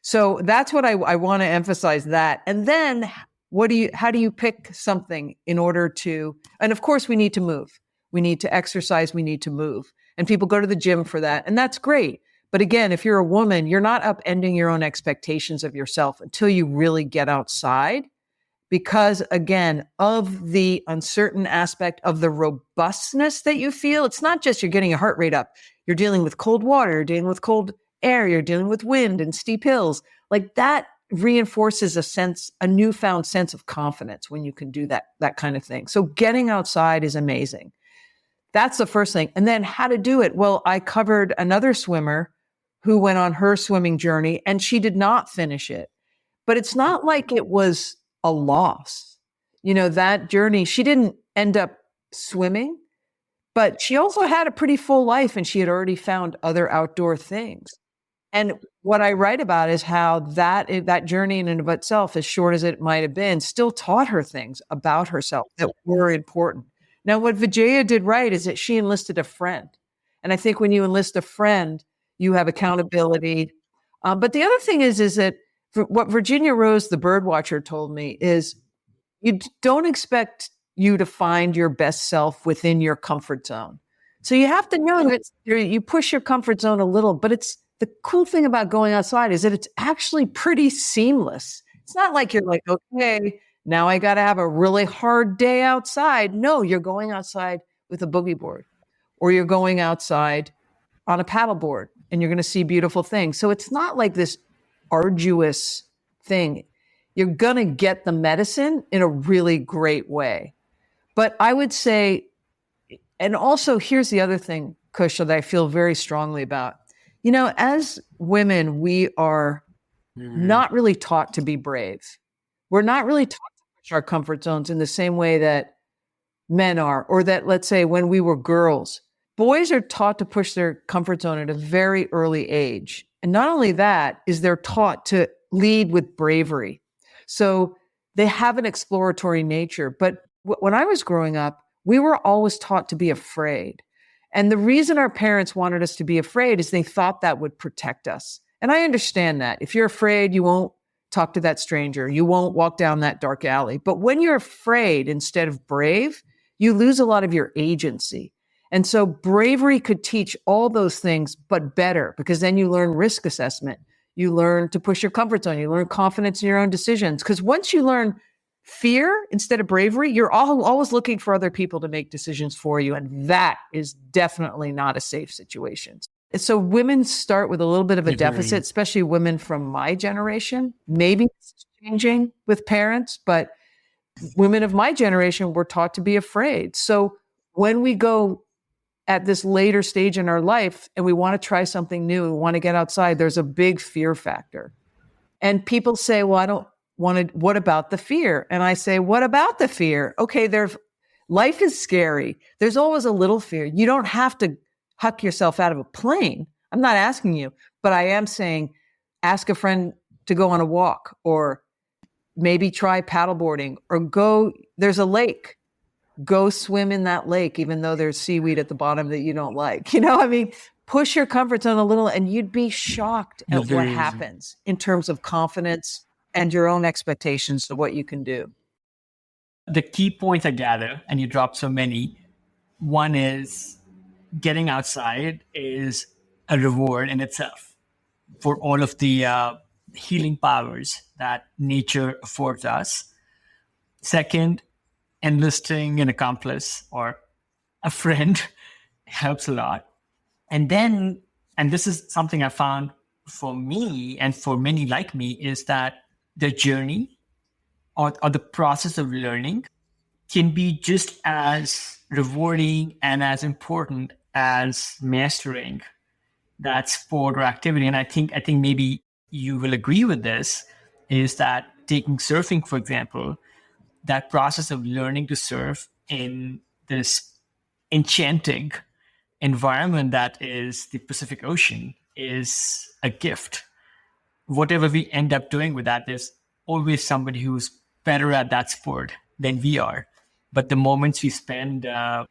So that's what I want to emphasize, that. And then how do you pick something in order to, and of course we need to move. We need to exercise, we need to move. And people go to the gym for that. And that's great. But again, if you're a woman, you're not upending your own expectations of yourself until you really get outside, because again, of the uncertain aspect of the robustness that you feel. It's not just you're getting your heart rate up. You're dealing with cold water, you're dealing with cold air, you're dealing with wind and steep hills. Like that reinforces a newfound sense of confidence when you can do that kind of thing. So getting outside is amazing. That's the first thing. And then how to do it. Well, I covered another swimmer who went on her swimming journey and she did not finish it. But it's not like it was a loss. That journey, she didn't end up swimming, but she also had a pretty full life and she had already found other outdoor things. And what I write about is how that journey in and of itself, as short as it might have been, still taught her things about herself that were important. Now, what Vijaya did right is that she enlisted a friend. And I think when you enlist a friend, you have accountability. But the other thing is that what Virginia Rose, the bird watcher, told me is, you don't expect you to find your best self within your comfort zone. So you have to know that you push your comfort zone a little, but it's the cool thing about going outside is that it's actually pretty seamless. It's not like you're like, okay, now I got to have a really hard day outside. No, you're going outside with a boogie board, or you're going outside on a paddle board and you're going to see beautiful things. So it's not like this arduous thing. You're going to get the medicine in a really great way. But I would say, and also here's the other thing, Kush, that I feel very strongly about. As women, we are not really taught to be brave. We're not really taught to push our comfort zones in the same way that men are, or that, let's say, when we were girls. Boys are taught to push their comfort zone at a very early age. And not only that, is they're taught to lead with bravery. So they have an exploratory nature. But when I was growing up, we were always taught to be afraid. And the reason our parents wanted us to be afraid is they thought that would protect us. And I understand that. If you're afraid, you won't talk to that stranger. You won't walk down that dark alley. But when you're afraid instead of brave, you lose a lot of your agency. And so bravery could teach all those things, but better, because then you learn risk assessment. You learn to push your comfort zone. You learn confidence in your own decisions. Because once you learn fear instead of bravery, you're always looking for other people to make decisions for you. And that is definitely not a safe situation. And so women start with a little bit of a deficit, especially women from my generation. Maybe it's changing with parents, but women of my generation were taught to be afraid. So when we go at this later stage in our life and we want to try something new, we want to get outside, there's a big fear factor. And people say, well, I don't want to, what about the fear? And I say, what about the fear? Okay, life is scary. There's always a little fear. You don't have to huck yourself out of a plane. I'm not asking you, but I am saying, ask a friend to go on a walk, or maybe try paddleboarding, or there's a lake. Go swim in that lake, even though there's seaweed at the bottom that you don't like. Push your comfort zone a little and you'd be shocked at what happens in terms of confidence and your own expectations of what you can do. The key points I gather, and you dropped so many. One is getting outside is a reward in itself for all of the healing powers that nature affords us. Second, enlisting an accomplice or a friend helps a lot. And then, and this is something I found for me and for many like me, is that the journey or the process of learning can be just as rewarding and as important as mastering that sport or activity. And I think maybe you will agree with this, is that taking surfing, for example, that process of learning to surf in this enchanting environment that is the Pacific Ocean is a gift. Whatever we end up doing with that, there's always somebody who's better at that sport than we are. But the moments we spend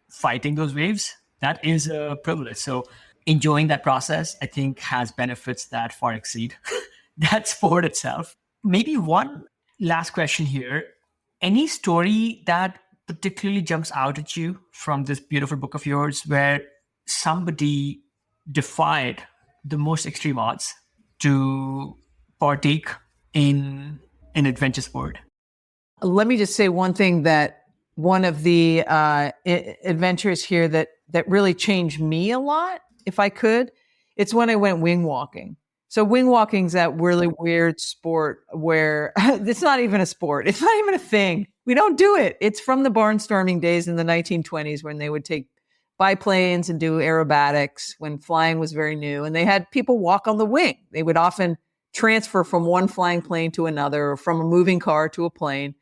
fighting those waves, that is a privilege. So enjoying that process, I think, has benefits that far exceed that sport itself. Maybe one last question here. Any story that particularly jumps out at you from this beautiful book of yours where somebody defied the most extreme odds to partake in an adventure sport? Let me just say one thing, that one of the adventures here that really changed me a lot, if I could, it's when I went wing walking. So wing walking is that really weird sport where it's not even a sport. It's not even a thing. We don't do it. It's from the barnstorming days in the 1920s when they would take biplanes and do aerobatics when flying was very new. And they had people walk on the wing. They would often transfer from one flying plane to another or from a moving car to a plane.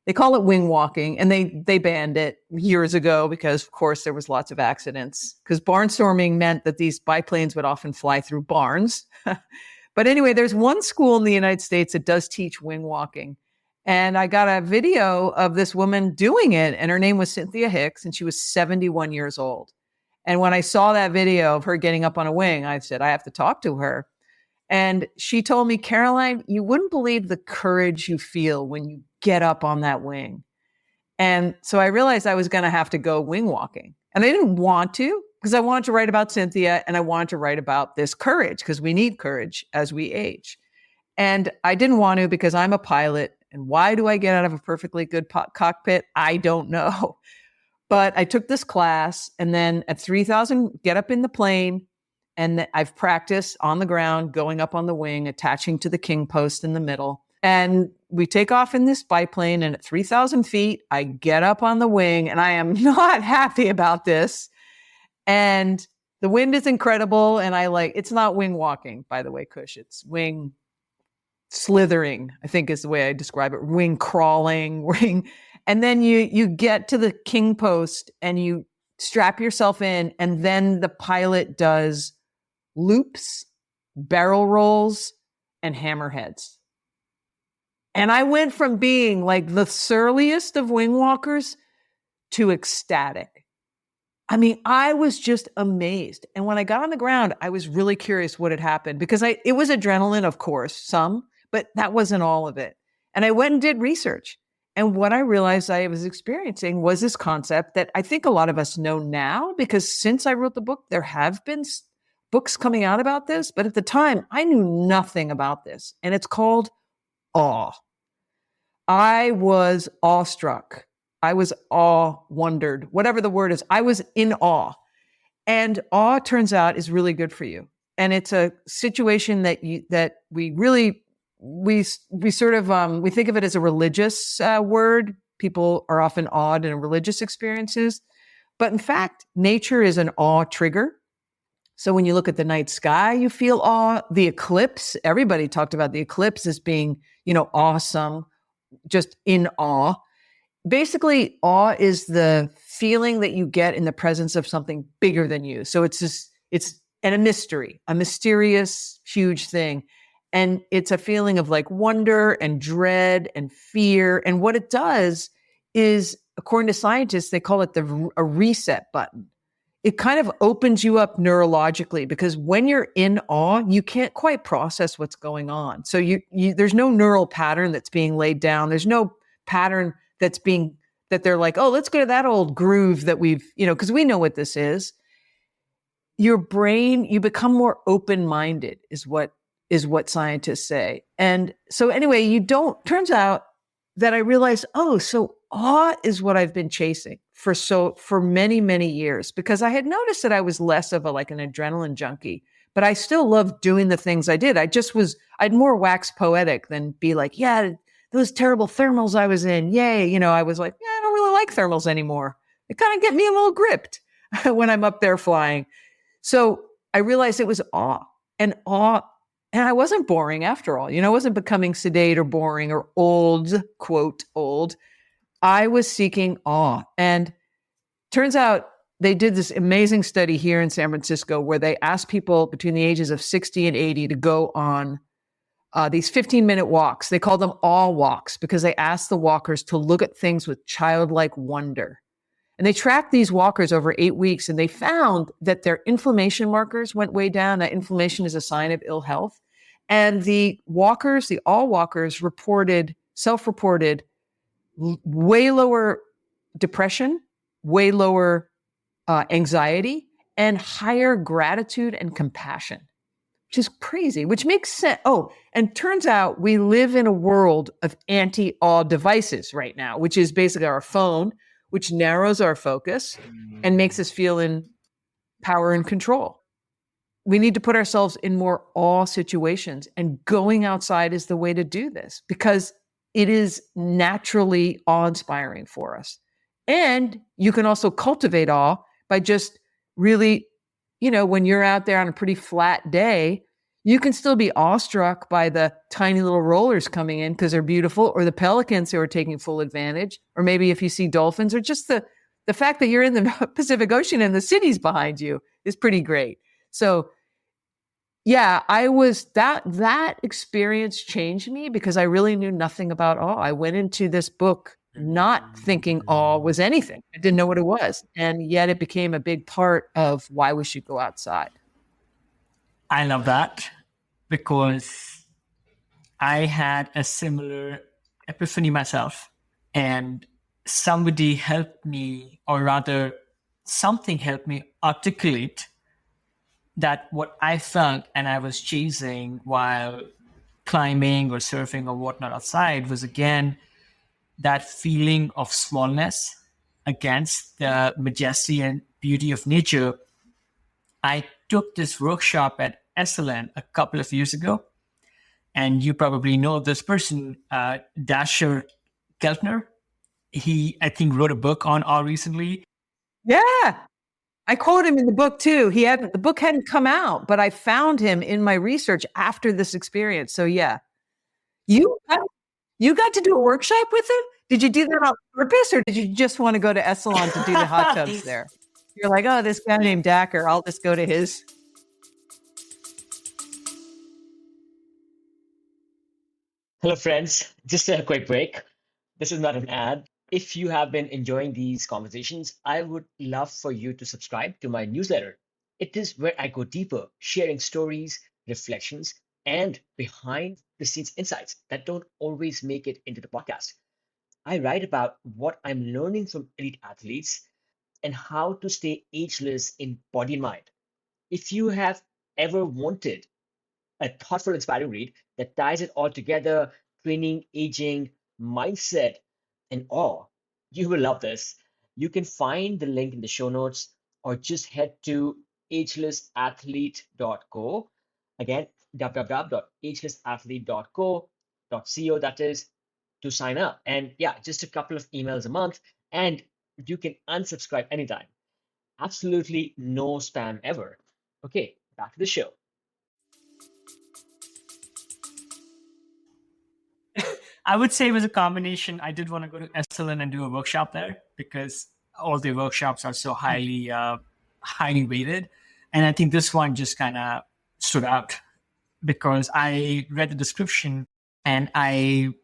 They call it wing walking, and they banned it years ago because, of course, there was lots of accidents. Because barnstorming meant that these biplanes would often fly through barns. But anyway, there's one school in the United States that does teach wing walking. And I got a video of this woman doing it, and her name was Cynthia Hicks, and she was 71 years old. And when I saw that video of her getting up on a wing, I said, I have to talk to her. And she told me, Caroline, you wouldn't believe the courage you feel when you get up on that wing. And so I realized I was going to have to go wing walking. And I didn't want to, because I wanted to write about Cynthia and I wanted to write about this courage, because we need courage as we age. And I didn't want to because I'm a pilot. And why do I get out of a perfectly good cockpit? I don't know. But I took this class, and then at 3,000, get up in the plane. And I've practiced on the ground, going up on the wing, attaching to the king post in the middle. And we take off in this biplane, and at 3,000 feet, I get up on the wing, and I am not happy about this. And the wind is incredible. And it's not wing walking, by the way, Kush. It's wing slithering, I think is the way I describe it. Wing crawling, wing. And then you get to the king post and you strap yourself in, and then the pilot does loops, barrel rolls, and hammerheads. And I went from being like the surliest of wing walkers to ecstatic. I mean, I was just amazed. And when I got on the ground, I was really curious what had happened, because it was adrenaline, of course, some, but that wasn't all of it. And I went and did research. And what I realized I was experiencing was this concept that I think a lot of us know now, because since I wrote the book, there have been books coming out about this. But at the time, I knew nothing about this. And it's called awe. I was awestruck. I was wondered, whatever the word is. I was in awe. And awe, turns out, is really good for you. And it's a situation that we really, we sort of, we think of it as a religious word. People are often awed in religious experiences. But in fact, nature is an awe trigger. So when you look at the night sky, you feel awe. The eclipse, everybody talked about the eclipse as being, awesome, just in awe. Basically, awe is the feeling that you get in the presence of something bigger than you. So it's a mystery, a mysterious, huge thing. And it's a feeling of like wonder and dread and fear. And what it does is, according to scientists, they call it a reset button. it kind of opens you up neurologically, because when you're in awe, you can't quite process what's going on. So there's no neural pattern that's being laid down. There's no pattern that they're like, oh, let's go to that old groove that we've, because we know what this is. Your brain, you become more open-minded is what scientists say. And so anyway, turns out that I realized, oh, so awe is what I've been chasing for many, many years, because I had noticed that I was less of an adrenaline junkie, but I still loved doing the things I did. I'd more wax poetic than be like, yeah, those terrible thermals I was in. Yay. I was like, yeah, I don't really like thermals anymore. They kind of get me a little gripped when I'm up there flying. So I realized it was awe, and I wasn't boring after all. I wasn't becoming sedate or boring or old, quote, old. I was seeking awe. And turns out they did this amazing study here in San Francisco where they asked people between the ages of 60 and 80 to go on these 15-minute walks. They called them awe walks because they asked the walkers to look at things with childlike wonder. And they tracked these walkers over 8 weeks, and they found that their inflammation markers went way down. That inflammation is a sign of ill health. And the all walkers self-reported way lower depression, way lower anxiety, and higher gratitude and compassion, which is crazy, which makes sense. Oh, and turns out we live in a world of anti-awe devices right now, which is basically our phone, which narrows our focus and makes us feel in power and control. We need to put ourselves in more awe situations, and going outside is the way to do this because it is naturally awe-inspiring for us. And you can also cultivate awe by just really, when you're out there on a pretty flat day, you can still be awestruck by the tiny little rollers coming in because they're beautiful, or the pelicans who are taking full advantage, or maybe if you see dolphins, or just the fact that you're in the Pacific Ocean and the city's behind you is pretty great. So yeah, that experience changed me because I really knew nothing about awe. I went into this book not thinking awe was anything. I didn't know what it was. And yet it became a big part of why we should go outside. I love that because I had a similar epiphany myself, and somebody helped me, or rather something helped me articulate that what I felt and I was chasing while climbing or surfing or whatnot outside was, again, that feeling of smallness against the majesty and beauty of nature. I took this workshop at SLN a couple of years ago, and you probably know this person, Dasher Keltner. He, I think, wrote a book on awe recently. Yeah. I quote him in the book too. The book hadn't come out, but I found him in my research after this experience. So yeah, you got to do a workshop with him. Did you do that on purpose, or did you just want to go to Esalen to do the hot tubs there? You're like, oh, this guy named Dacker, I'll just go to his. Hello, friends. Just a quick break. This is not an ad. If you have been enjoying these conversations, I would love for you to subscribe to my newsletter. It is where I go deeper, sharing stories, reflections, and behind the scenes insights that don't always make it into the podcast. I write about what I'm learning from elite athletes and how to stay ageless in body and mind. If you have ever wanted a thoughtful, inspiring read that ties it all together, training, aging, mindset, and awe, you will love this. You can find the link in the show notes or just head to agelessathlete.co. Again, www.agelessathlete.co, that is, to sign up. And yeah, just a couple of emails a month, and you can unsubscribe anytime. Absolutely no spam ever. Okay, back to the show. I would say it was a combination. I did want to go to Esalen and do a workshop there because all the workshops are so highly weighted. And I think this one just kind of stood out because I read the description and I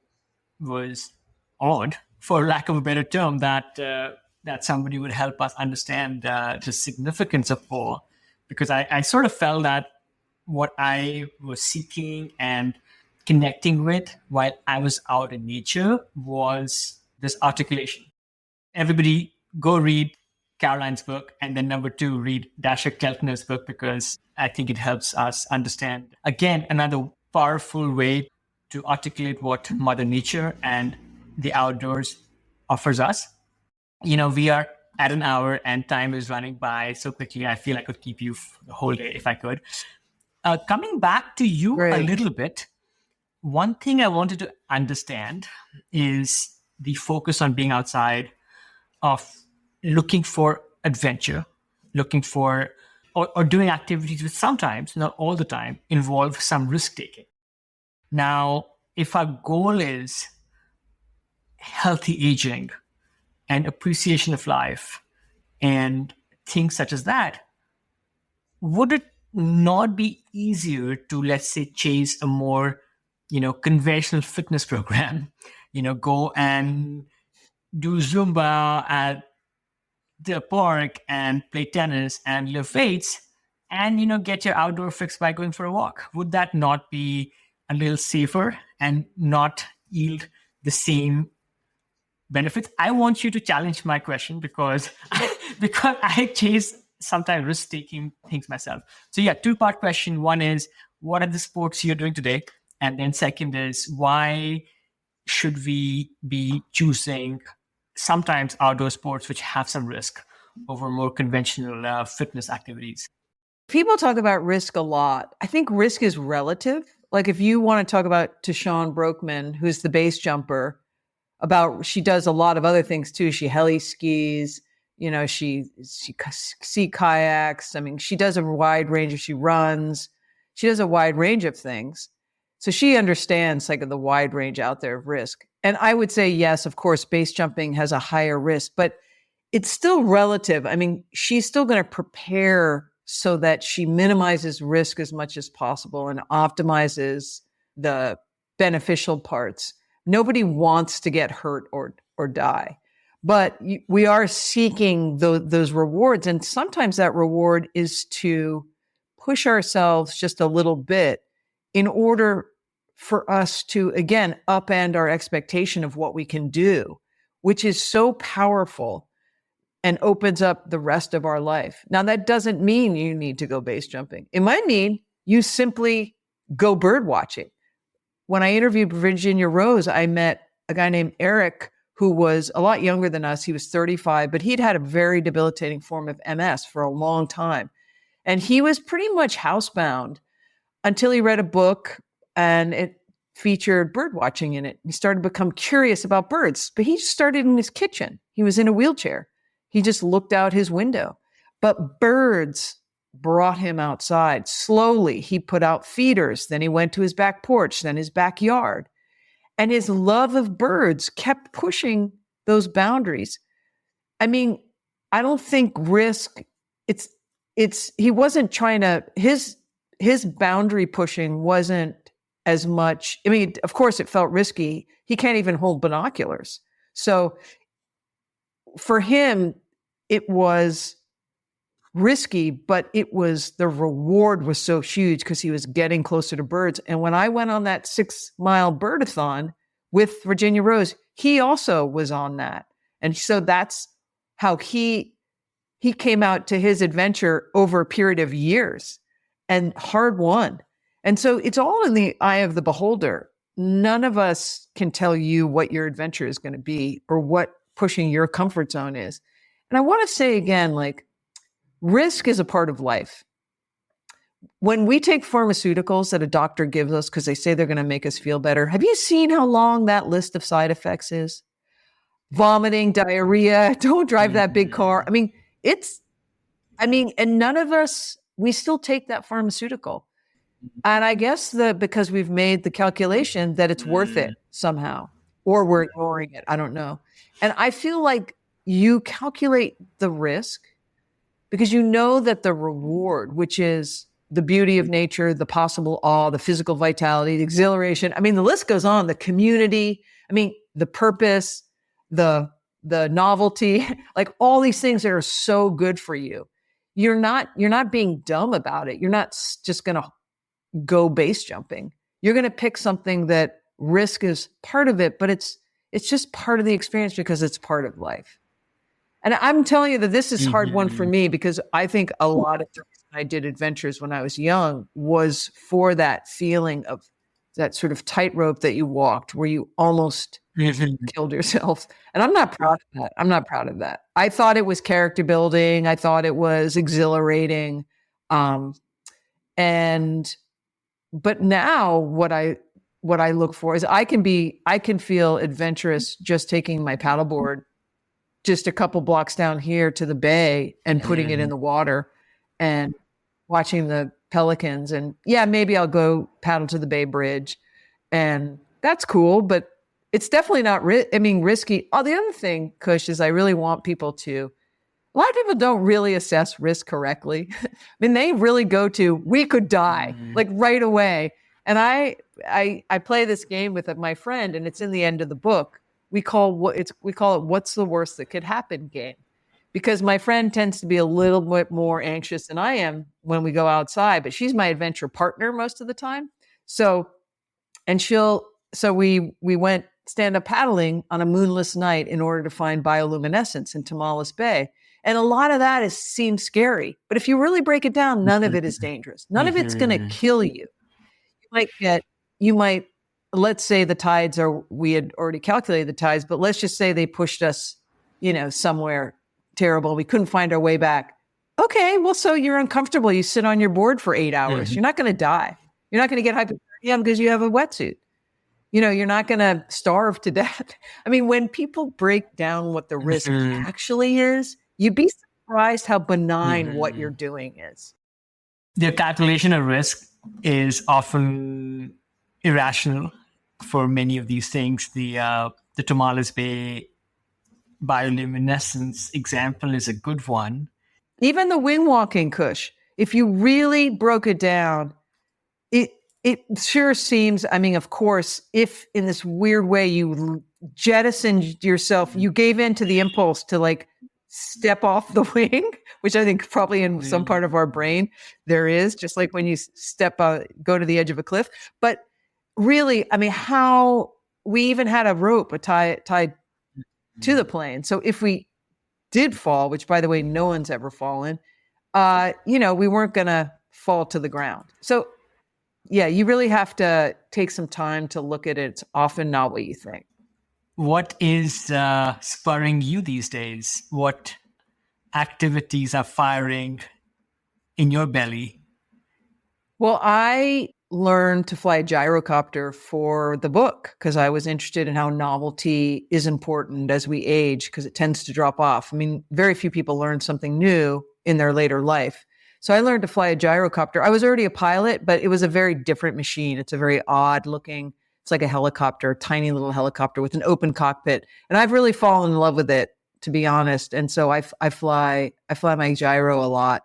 was awed, for lack of a better term, that that somebody would help us understand the significance of awe, because I sort of felt that what I was seeking and connecting with while I was out in nature was this articulation. Everybody go read Caroline's book, and then number two, read Dasher Keltner's book, because I think it helps us understand, again, another powerful way to articulate what Mother Nature and the outdoors offers us. We are at an hour and time is running by so quickly. I feel I could keep you the whole day if I could. Coming back to you a Great. little bit, one thing I wanted to understand is the focus on being outside, of looking for adventure, looking for or doing activities which sometimes, not all the time, involve some risk taking. Now, if our goal is healthy aging and appreciation of life and things such as that, would it not be easier to, let's say, chase a more conventional fitness program, go and do Zumba at the park and play tennis and lift weights, and get your outdoor fix by going for a walk? Would that not be a little safer and not yield the same benefits? I want you to challenge my question, because I chase sometimes risk taking things myself. So yeah, two-part question. One is, what are the sports you're doing today? And then second is, why should we be choosing sometimes outdoor sports which have some risk over more conventional fitness activities? People talk about risk a lot. I think risk is relative. Like if you want to talk about Tashawn Brokeman, who's the base jumper, she does a lot of other things too. She heli skis, she sea kayaks. I mean, she does a wide range. She runs. She does a wide range of things. So she understands like the wide range out there of risk. And I would say, yes, of course, base jumping has a higher risk, but it's still relative. I mean, she's still going to prepare so that she minimizes risk as much as possible and optimizes the beneficial parts. Nobody wants to get hurt or die, but we are seeking those rewards. And sometimes that reward is to push ourselves just a little bit in order for us to, again, upend our expectation of what we can do, which is so powerful and opens up the rest of our life. Now, that doesn't mean you need to go base jumping. It might mean you simply go bird watching. When I interviewed Virginia Rose, I met a guy named Eric who was a lot younger than us. He was 35, but he'd had a very debilitating form of MS for a long time. And he was pretty much housebound until he read a book and it featured bird watching in it. He started to become curious about birds, but he started in his kitchen. He was in a wheelchair. He just looked out his window, but birds brought him outside. Slowly, he put out feeders. Then he went to his back porch, then his backyard. And his love of birds kept pushing those boundaries. I mean, I don't think risk, he wasn't trying to, his boundary pushing wasn't as much. I mean, of course it felt risky. He can't even hold binoculars. So for him, it was risky, but the reward was so huge because he was getting closer to birds. And when I went on that 6-mile birdathon with Virginia Rose, he also was on that. And so that's how he came out to his adventure over a period of years and hard won. And so it's all in the eye of the beholder. None of us can tell you what your adventure is going to be or what pushing your comfort zone is. And I want to say again, like, risk is a part of life. When we take pharmaceuticals that a doctor gives us because they say they're going to make us feel better, have you seen how long that list of side effects is? Vomiting, diarrhea, don't drive that big car. I mean, and none of us, we still take that pharmaceutical. And I guess because we've made the calculation that it's worth it somehow, or we're ignoring it. I don't know. And I feel like you calculate the risk because you know that the reward, which is the beauty of nature, the possible awe, the physical vitality, the exhilaration. I mean, the list goes on, the community, the purpose, the the novelty, like all these things that are so good for you. You're not being dumb about it. You're not just going to go base jumping. You're going to pick something that risk is part of it, but it's just part of the experience because it's part of life. And I'm telling you that this is hard one for me because I think a lot of the reason I did adventures when I was young was for that feeling of that sort of tightrope that you walked where you almost killed yourself. And I'm not proud of that. I'm not proud of that. I thought it was character building. I thought it was exhilarating. But now what I look for is I can feel adventurous just taking my paddleboard just a couple blocks down here to the bay and putting it in the water and watching the pelicans. And yeah, maybe I'll go paddle to the Bay Bridge, and that's cool, but it's definitely not risky. Oh, the other thing, Kush, is I really want people to, a lot of people don't really assess risk correctly. I mean, they really go to, we could die like right away. And I play this game with my friend, and it's in the end of the book. We call it what's the worst that could happen game, because my friend tends to be a little bit more anxious than I am when we go outside, but she's my adventure partner most of the time. So we went stand up paddling on a moonless night in order to find bioluminescence in Tomales Bay. And a lot of that seems scary, but if you really break it down, none of it is dangerous. None of it's going to kill you. You might, let's say the tides we had already calculated the tides, but let's just say they pushed us, somewhere terrible. We couldn't find our way back. Okay, well, so you're uncomfortable. You sit on your board for 8 hours. You're not going to die. You're not going to get hypothermia because you have a wetsuit. You're not going to starve to death. I mean, when people break down what the risk actually is, you'd be surprised how benign what you're doing is. The calculation of risk is often irrational for many of these things. The Tomales Bay bioluminescence example is a good one. Even the wing walking, Kush, if you really broke it down, it sure seems, I mean, of course, if in this weird way you jettisoned yourself, you gave in to the impulse to like step off the wing, which I think probably in some part of our brain there is, just like when you go to the edge of a cliff. But really, I mean, how we even had a rope tied to the plane. So if we did fall, which by the way, no one's ever fallen, we weren't going to fall to the ground. So yeah, you really have to take some time to look at it. It's often not what you think. What is spurring you these days? What activities are firing in your belly? Well, I learned to fly a gyrocopter for the book because I was interested in how novelty is important as we age because it tends to drop off. I mean, very few people learn something new in their later life. So I learned to fly a gyrocopter. I was already a pilot, but it was a very different machine. It's a very odd looking, it's like a helicopter, a tiny little helicopter with an open cockpit. And I've really fallen in love with it, to be honest. And so I fly my gyro a lot.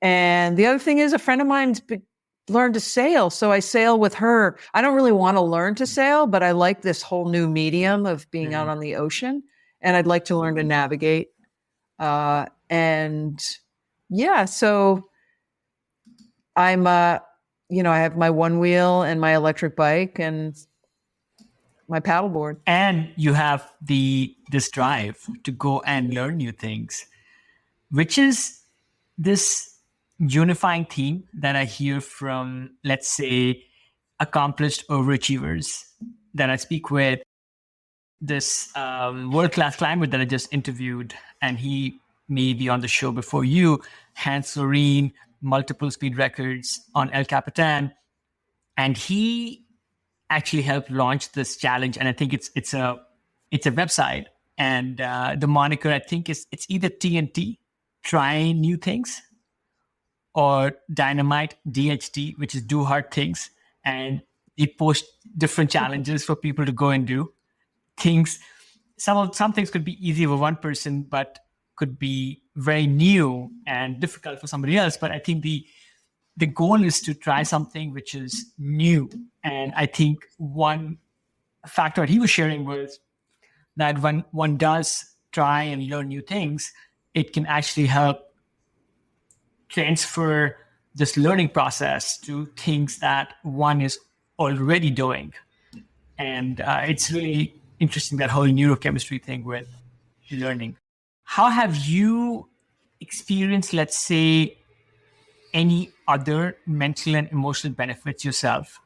And the other thing is a friend of mine's learned to sail. So I sail with her. I don't really want to learn to sail, but I like this whole new medium of being out on the ocean. And I'd like to learn to navigate. So I'm, I have my one wheel and my electric bike and my paddleboard. And you have this drive to go and learn new things, which is this unifying theme that I hear from, let's say, accomplished overachievers that I speak with. This world-class climber that I just interviewed, and he may be on the show before you, Hans Loreen, multiple speed records on El Capitan. And he actually helped launch this challenge. And I think it's a website. And the moniker, I think it's either TNT, try new things, or Dynamite, DHT, which is do hard things. And it posts different challenges for people to go and do things. Some things could be easy for one person, but could be very new and difficult for somebody else. But I think the goal is to try something which is new. And I think one factor that he was sharing was that when one does try and learn new things, it can actually help transfer this learning process to things that one is already doing. And it's really interesting, that whole neurochemistry thing with learning. How have you experienced, let's say, any other mental and emotional benefits yourself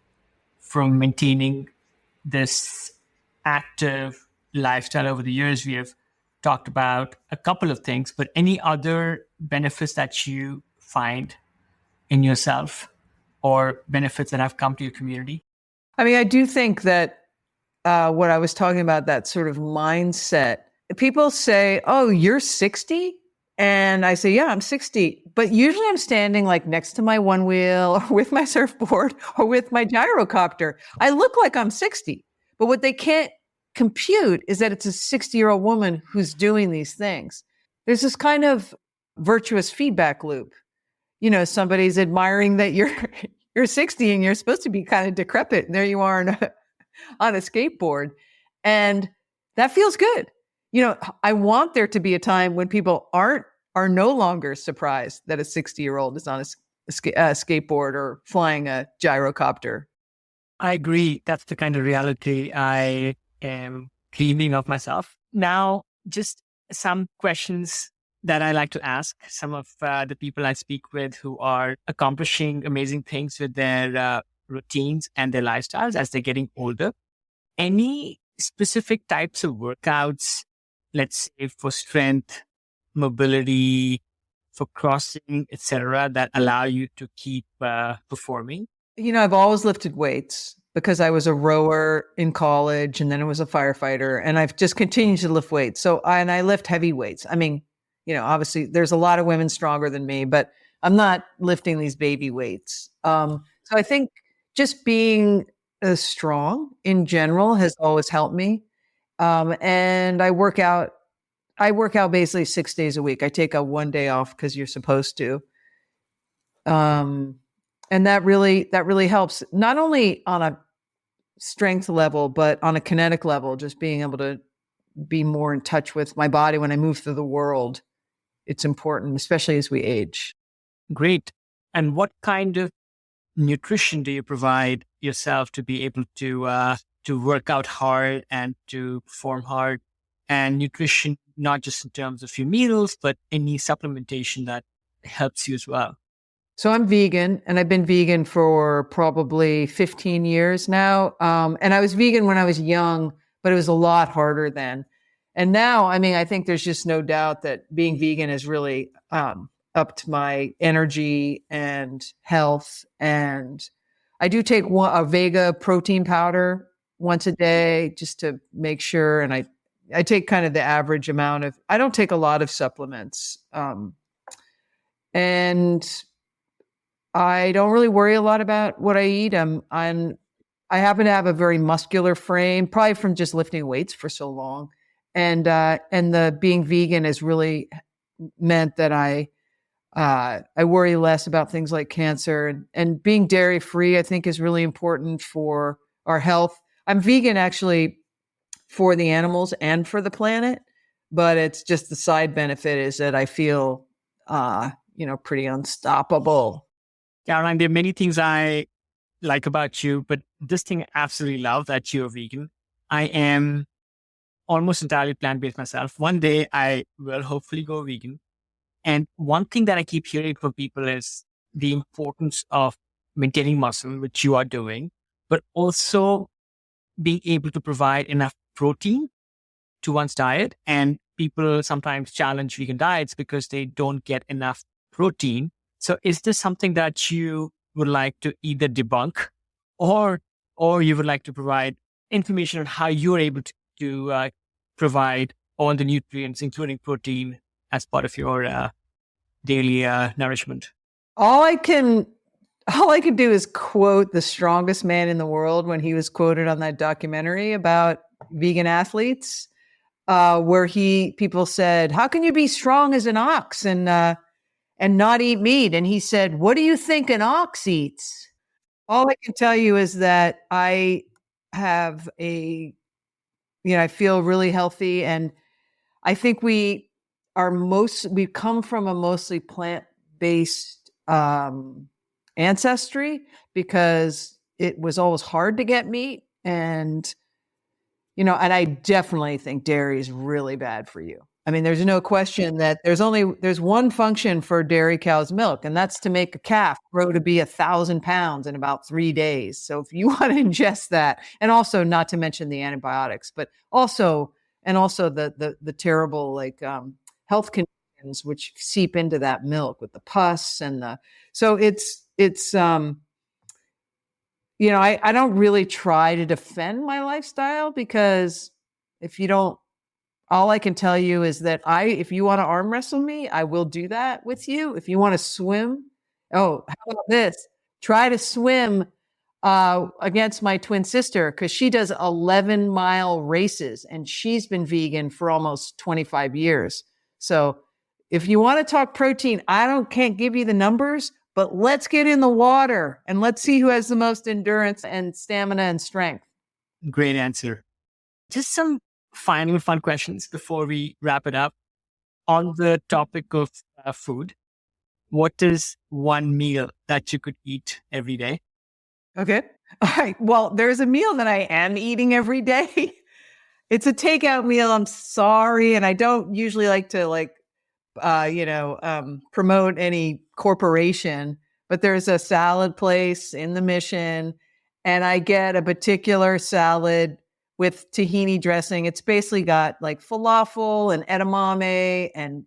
from maintaining this active lifestyle over the years? We have talked about a couple of things, but any other benefits that you find in yourself, or benefits that have come to your community? I mean, I do think that what I was talking about, that sort of mindset. People say, "Oh, you're 60?" And I say, "Yeah, I'm 60." But usually I'm standing like next to my one wheel or with my surfboard or with my gyrocopter. I look like I'm 60. But what they can't compute is that it's a 60-year-old woman who's doing these things. There's this kind of virtuous feedback loop. You know, somebody's admiring that you're you're 60 and you're supposed to be kind of decrepit. And there you are on a skateboard. And that feels good. You know, I want there to be a time when people are no longer surprised that a 60-year-old is on a skateboard or flying a gyrocopter. I agree. That's the kind of reality I am dreaming of myself. Now, just some questions that I like to ask some of the people I speak with who are accomplishing amazing things with their routines and their lifestyles as they're getting older. Any specific types of workouts, let's say for strength, mobility, for crossing, etc., that allow you to keep performing? You know, I've always lifted weights because I was a rower in college and then I was a firefighter, and I've just continued to lift weights. And I lift heavy weights. I mean, you know, obviously there's a lot of women stronger than me, but I'm not lifting these baby weights. So I think just being strong in general has always helped me. And I work out. I work out basically 6 days a week. I take a one day off because you're supposed to. Um, and that really helps, not only on a strength level, but on a kinetic level, just being able to be more in touch with my body when I move through the world. It's important, especially as we age. Great. And what kind of nutrition do you provide yourself to be able to work out hard and to perform hard? And nutrition, not just in terms of your meals, but any supplementation that helps you as well. So I'm vegan, and I've been vegan for probably 15 years now. And I was vegan when I was young, but it was a lot harder then. And now, I mean, I think there's just no doubt that being vegan has really upped my energy and health. And I do take a Vega protein powder once a day just to make sure. And I take kind of the average amount of, I don't take a lot of supplements. And I don't really worry a lot about what I eat. I happen to have a very muscular frame, probably from just lifting weights for so long. And the being vegan has really meant that I worry less about things like cancer, and being dairy free, I think, is really important for our health. I'm vegan actually for the animals and for the planet, but it's just the side benefit is that I feel, pretty unstoppable. Caroline, there are many things I like about you, but this thing I absolutely love, that you're vegan. I am almost entirely plant-based myself. One day I will hopefully go vegan. And one thing that I keep hearing from people is the importance of maintaining muscle, which you are doing, but also being able to provide enough protein to one's diet. And people sometimes challenge vegan diets because they don't get enough protein. So is this something that you would like to either debunk, or you would like to provide information on how you're able to provide all the nutrients, including protein, as part of your daily nourishment? All I can do is quote the strongest man in the world when he was quoted on that documentary about vegan athletes, where people said, "How can you be strong as an ox and not eat meat?" And he said, "What do you think an ox eats?" All I can tell you is that I have a I feel really healthy. And I think we've come from a mostly plant-based ancestry because it was always hard to get meat. And and I definitely think dairy is really bad for you. I mean, there's no question that there's one function for dairy cow's milk, and that's to make a calf grow to be 1,000 pounds in about 3 days. So if you want to ingest that, and also not to mention the antibiotics, but also the terrible health conditions which seep into that milk with the pus and the so it's I don't really try to defend my lifestyle because if you don't, all I can tell you is that if you want to arm wrestle me, I will do that with you. If you want to swim, oh, how about this? Try to swim against my twin sister because she does 11-mile races and she's been vegan for almost 25 years. So if you want to talk protein, can't give you the numbers, but let's get in the water and let's see who has the most endurance and stamina and strength. Great answer. Just some final fun questions before we wrap it up. On the topic of food, what is one meal that you could eat every day? Okay. All right. Well, there's a meal that I am eating every day. It's a takeout meal. I'm sorry. And I don't usually like to promote any corporation, but there's a salad place in the Mission and I get a particular salad with tahini dressing. It's basically got like falafel and edamame and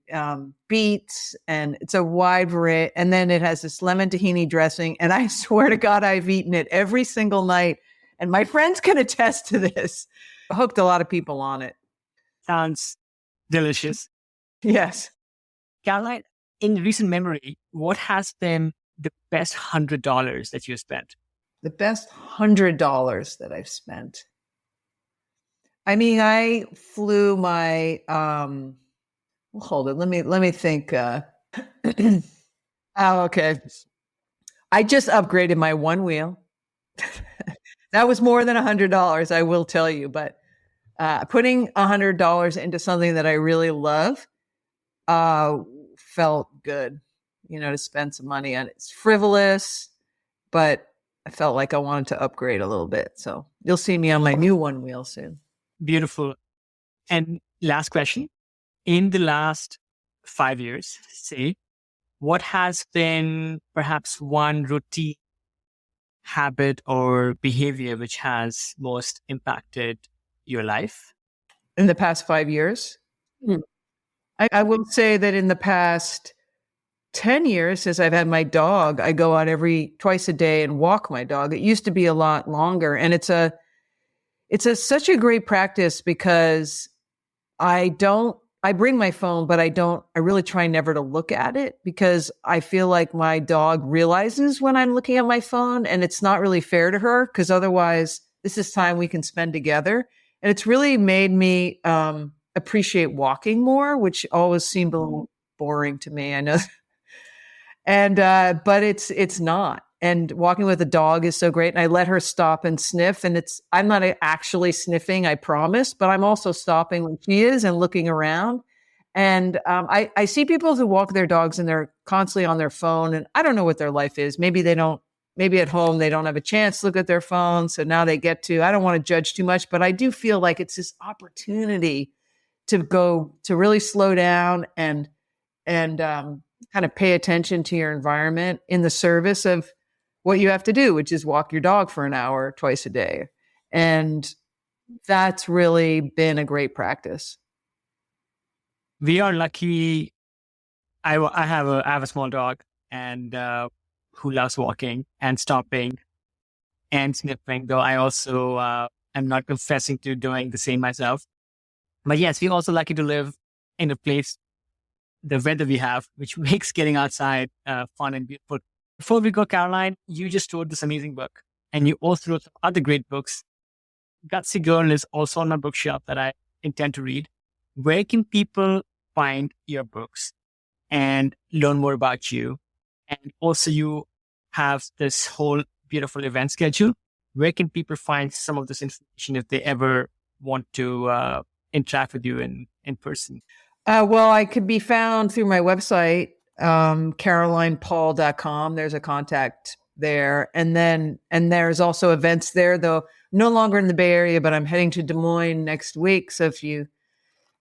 beets, and it's a wide variety. And then it has this lemon tahini dressing. And I swear to God, I've eaten it every single night. And my friends can attest to this. I hooked a lot of people on it. Sounds delicious. Yes. Caroline, in recent memory, what has been the best $100 that you spent? The best $100 that I've spent. I mean, I flew my hold it. Let me think. Oh, okay. I just upgraded my one wheel. That was more than $100, I will tell you, but putting $100 into something that I really love felt good, to spend some money on it. It's frivolous, but I felt like I wanted to upgrade a little bit. So you'll see me on my new one wheel soon. Beautiful. And last question. In the last 5 years, say, what has been perhaps one routine, habit, or behavior which has most impacted your life? In the past 5 years? I will say that in the past 10 years, since I've had my dog, I go out twice a day and walk my dog. It used to be a lot longer. And it's such a great practice because I bring my phone, but I really try never to look at it because I feel like my dog realizes when I'm looking at my phone and it's not really fair to her because otherwise this is time we can spend together. And it's really made me appreciate walking more, which always seemed a little boring to me. I know. And but it's not. And walking with a dog is so great. And I let her stop and sniff. And I'm not actually sniffing, I promise, but I'm also stopping when she is and looking around. And I see people who walk their dogs and they're constantly on their phone. And I don't know what their life is. Maybe at home they don't have a chance to look at their phone. So now they get to. I don't want to judge too much, but I do feel like it's this opportunity to really slow down and kind of pay attention to your environment in the service of what you have to do, which is walk your dog for an hour twice a day. And that's really been a great practice. We are lucky. I have a small dog and who loves walking and stopping and sniffing, though I also am not confessing to doing the same myself. But yes, we're also lucky to live in a place, the weather we have, which makes getting outside fun and beautiful. Before we go, Caroline, you just wrote this amazing book and you also wrote some other great books. Gutsy Girl is also on my bookshelf that I intend to read. Where can people find your books and learn more about you? And also you have this whole beautiful event schedule. Where can people find some of this information if they ever want to interact with you in person? Well, I could be found through my website, carolinepaul.com. There's a contact there. And there's also events there, though no longer in the Bay Area, but I'm heading to Des Moines next week. So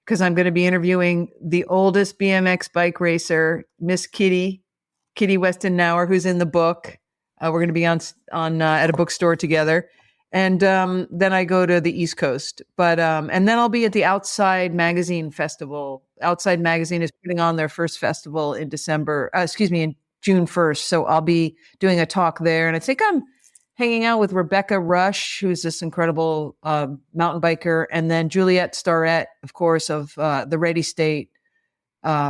because I'm going to be interviewing the oldest BMX bike racer, Miss Kitty Weston Nauer, who's in the book. We're going to be on at a bookstore together. And then I go to the East Coast, and then I'll be at the Outside Magazine Festival. Outside Magazine is putting on their first festival in in June 1st. So I'll be doing a talk there. And I think I'm hanging out with Rebecca Rush, who's this incredible mountain biker. And then Juliette Starrett, of course, of the Ready State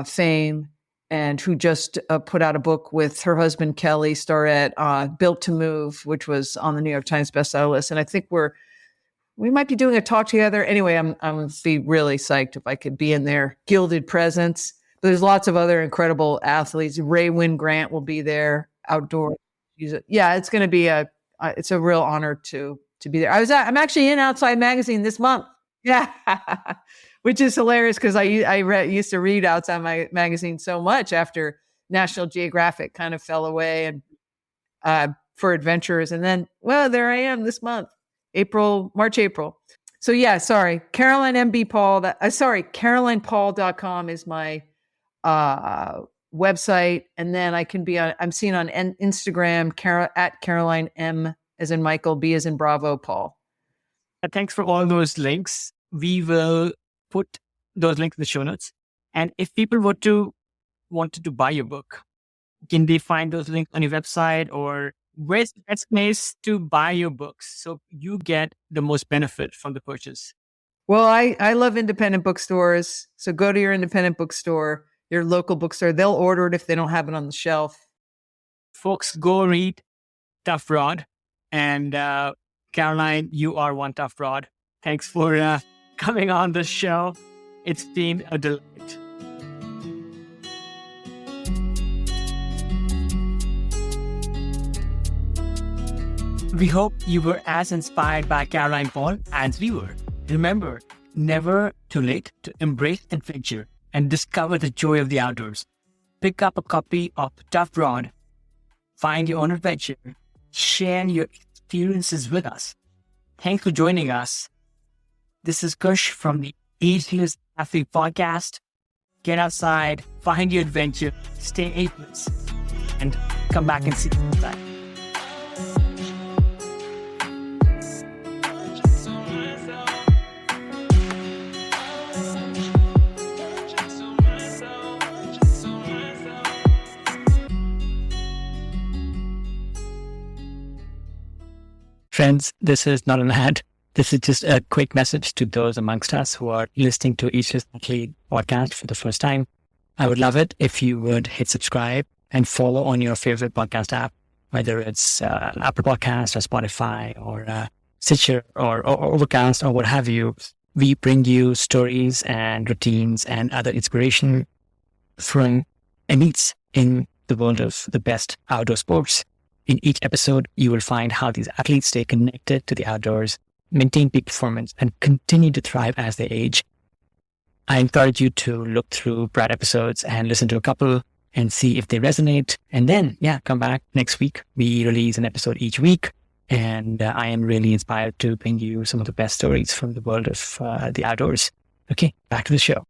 fame, and who just put out a book with her husband, Kelly Starrett, Built to Move, which was on the New York Times bestseller list. And I think we might be doing a talk together. Anyway, I'm be really psyched if I could be in their gilded presence. But there's lots of other incredible athletes. Ray Wynn Grant will be there outdoor. Yeah, it's going to be it's a real honor to be there. I'm actually in Outside Magazine this month. Yeah. Which is hilarious because I used to read Outside Magazine so much after National Geographic kind of fell away and for adventures. And then, well, there I am this month, March, April. So yeah, sorry, Caroline MB Paul. CarolinePaul.com is my website. And then I'm seen on Instagram, at Caroline M as in Michael, B as in Bravo, Paul. Thanks for all those links. We will put those links in the show notes. And if people wanted to buy your book, can they find those links on your website, or where's the best place to buy your books so you get the most benefit from the purchase? Well, I love independent bookstores. So go to your independent bookstore, your local bookstore. They'll order it if they don't have it on the shelf. Folks, go read Tough Broad. And Caroline, you are one tough broad. Thanks for coming on the show. It's been a delight. We hope you were as inspired by Caroline Paul as we were. Remember, never too late to embrace adventure and discover the joy of the outdoors. Pick up a copy of Tough Broad. Find your own adventure. Share your experiences with us. Thanks for joining us. This is Kush from the Ageless Athlete Podcast. Get outside, find your adventure, stay ageless, and come back and see you next time. Friends, this is not an ad. This is just a quick message to those amongst us who are listening to Ageless Athlete Podcast for the first time. I would love it if you would hit subscribe and follow on your favorite podcast app, whether it's Apple Podcast or Spotify or Stitcher or Overcast or what have you. We bring you stories and routines and other inspiration from elites in the world of the best outdoor sports. In each episode, you will find how these athletes stay connected to the outdoors, maintain peak performance, and continue to thrive as they age. I encourage you to look through prior episodes and listen to a couple and see if they resonate. And then, come back next week. We release an episode each week. And I am really inspired to bring you some of the best stories from the world of the outdoors. Okay, back to the show.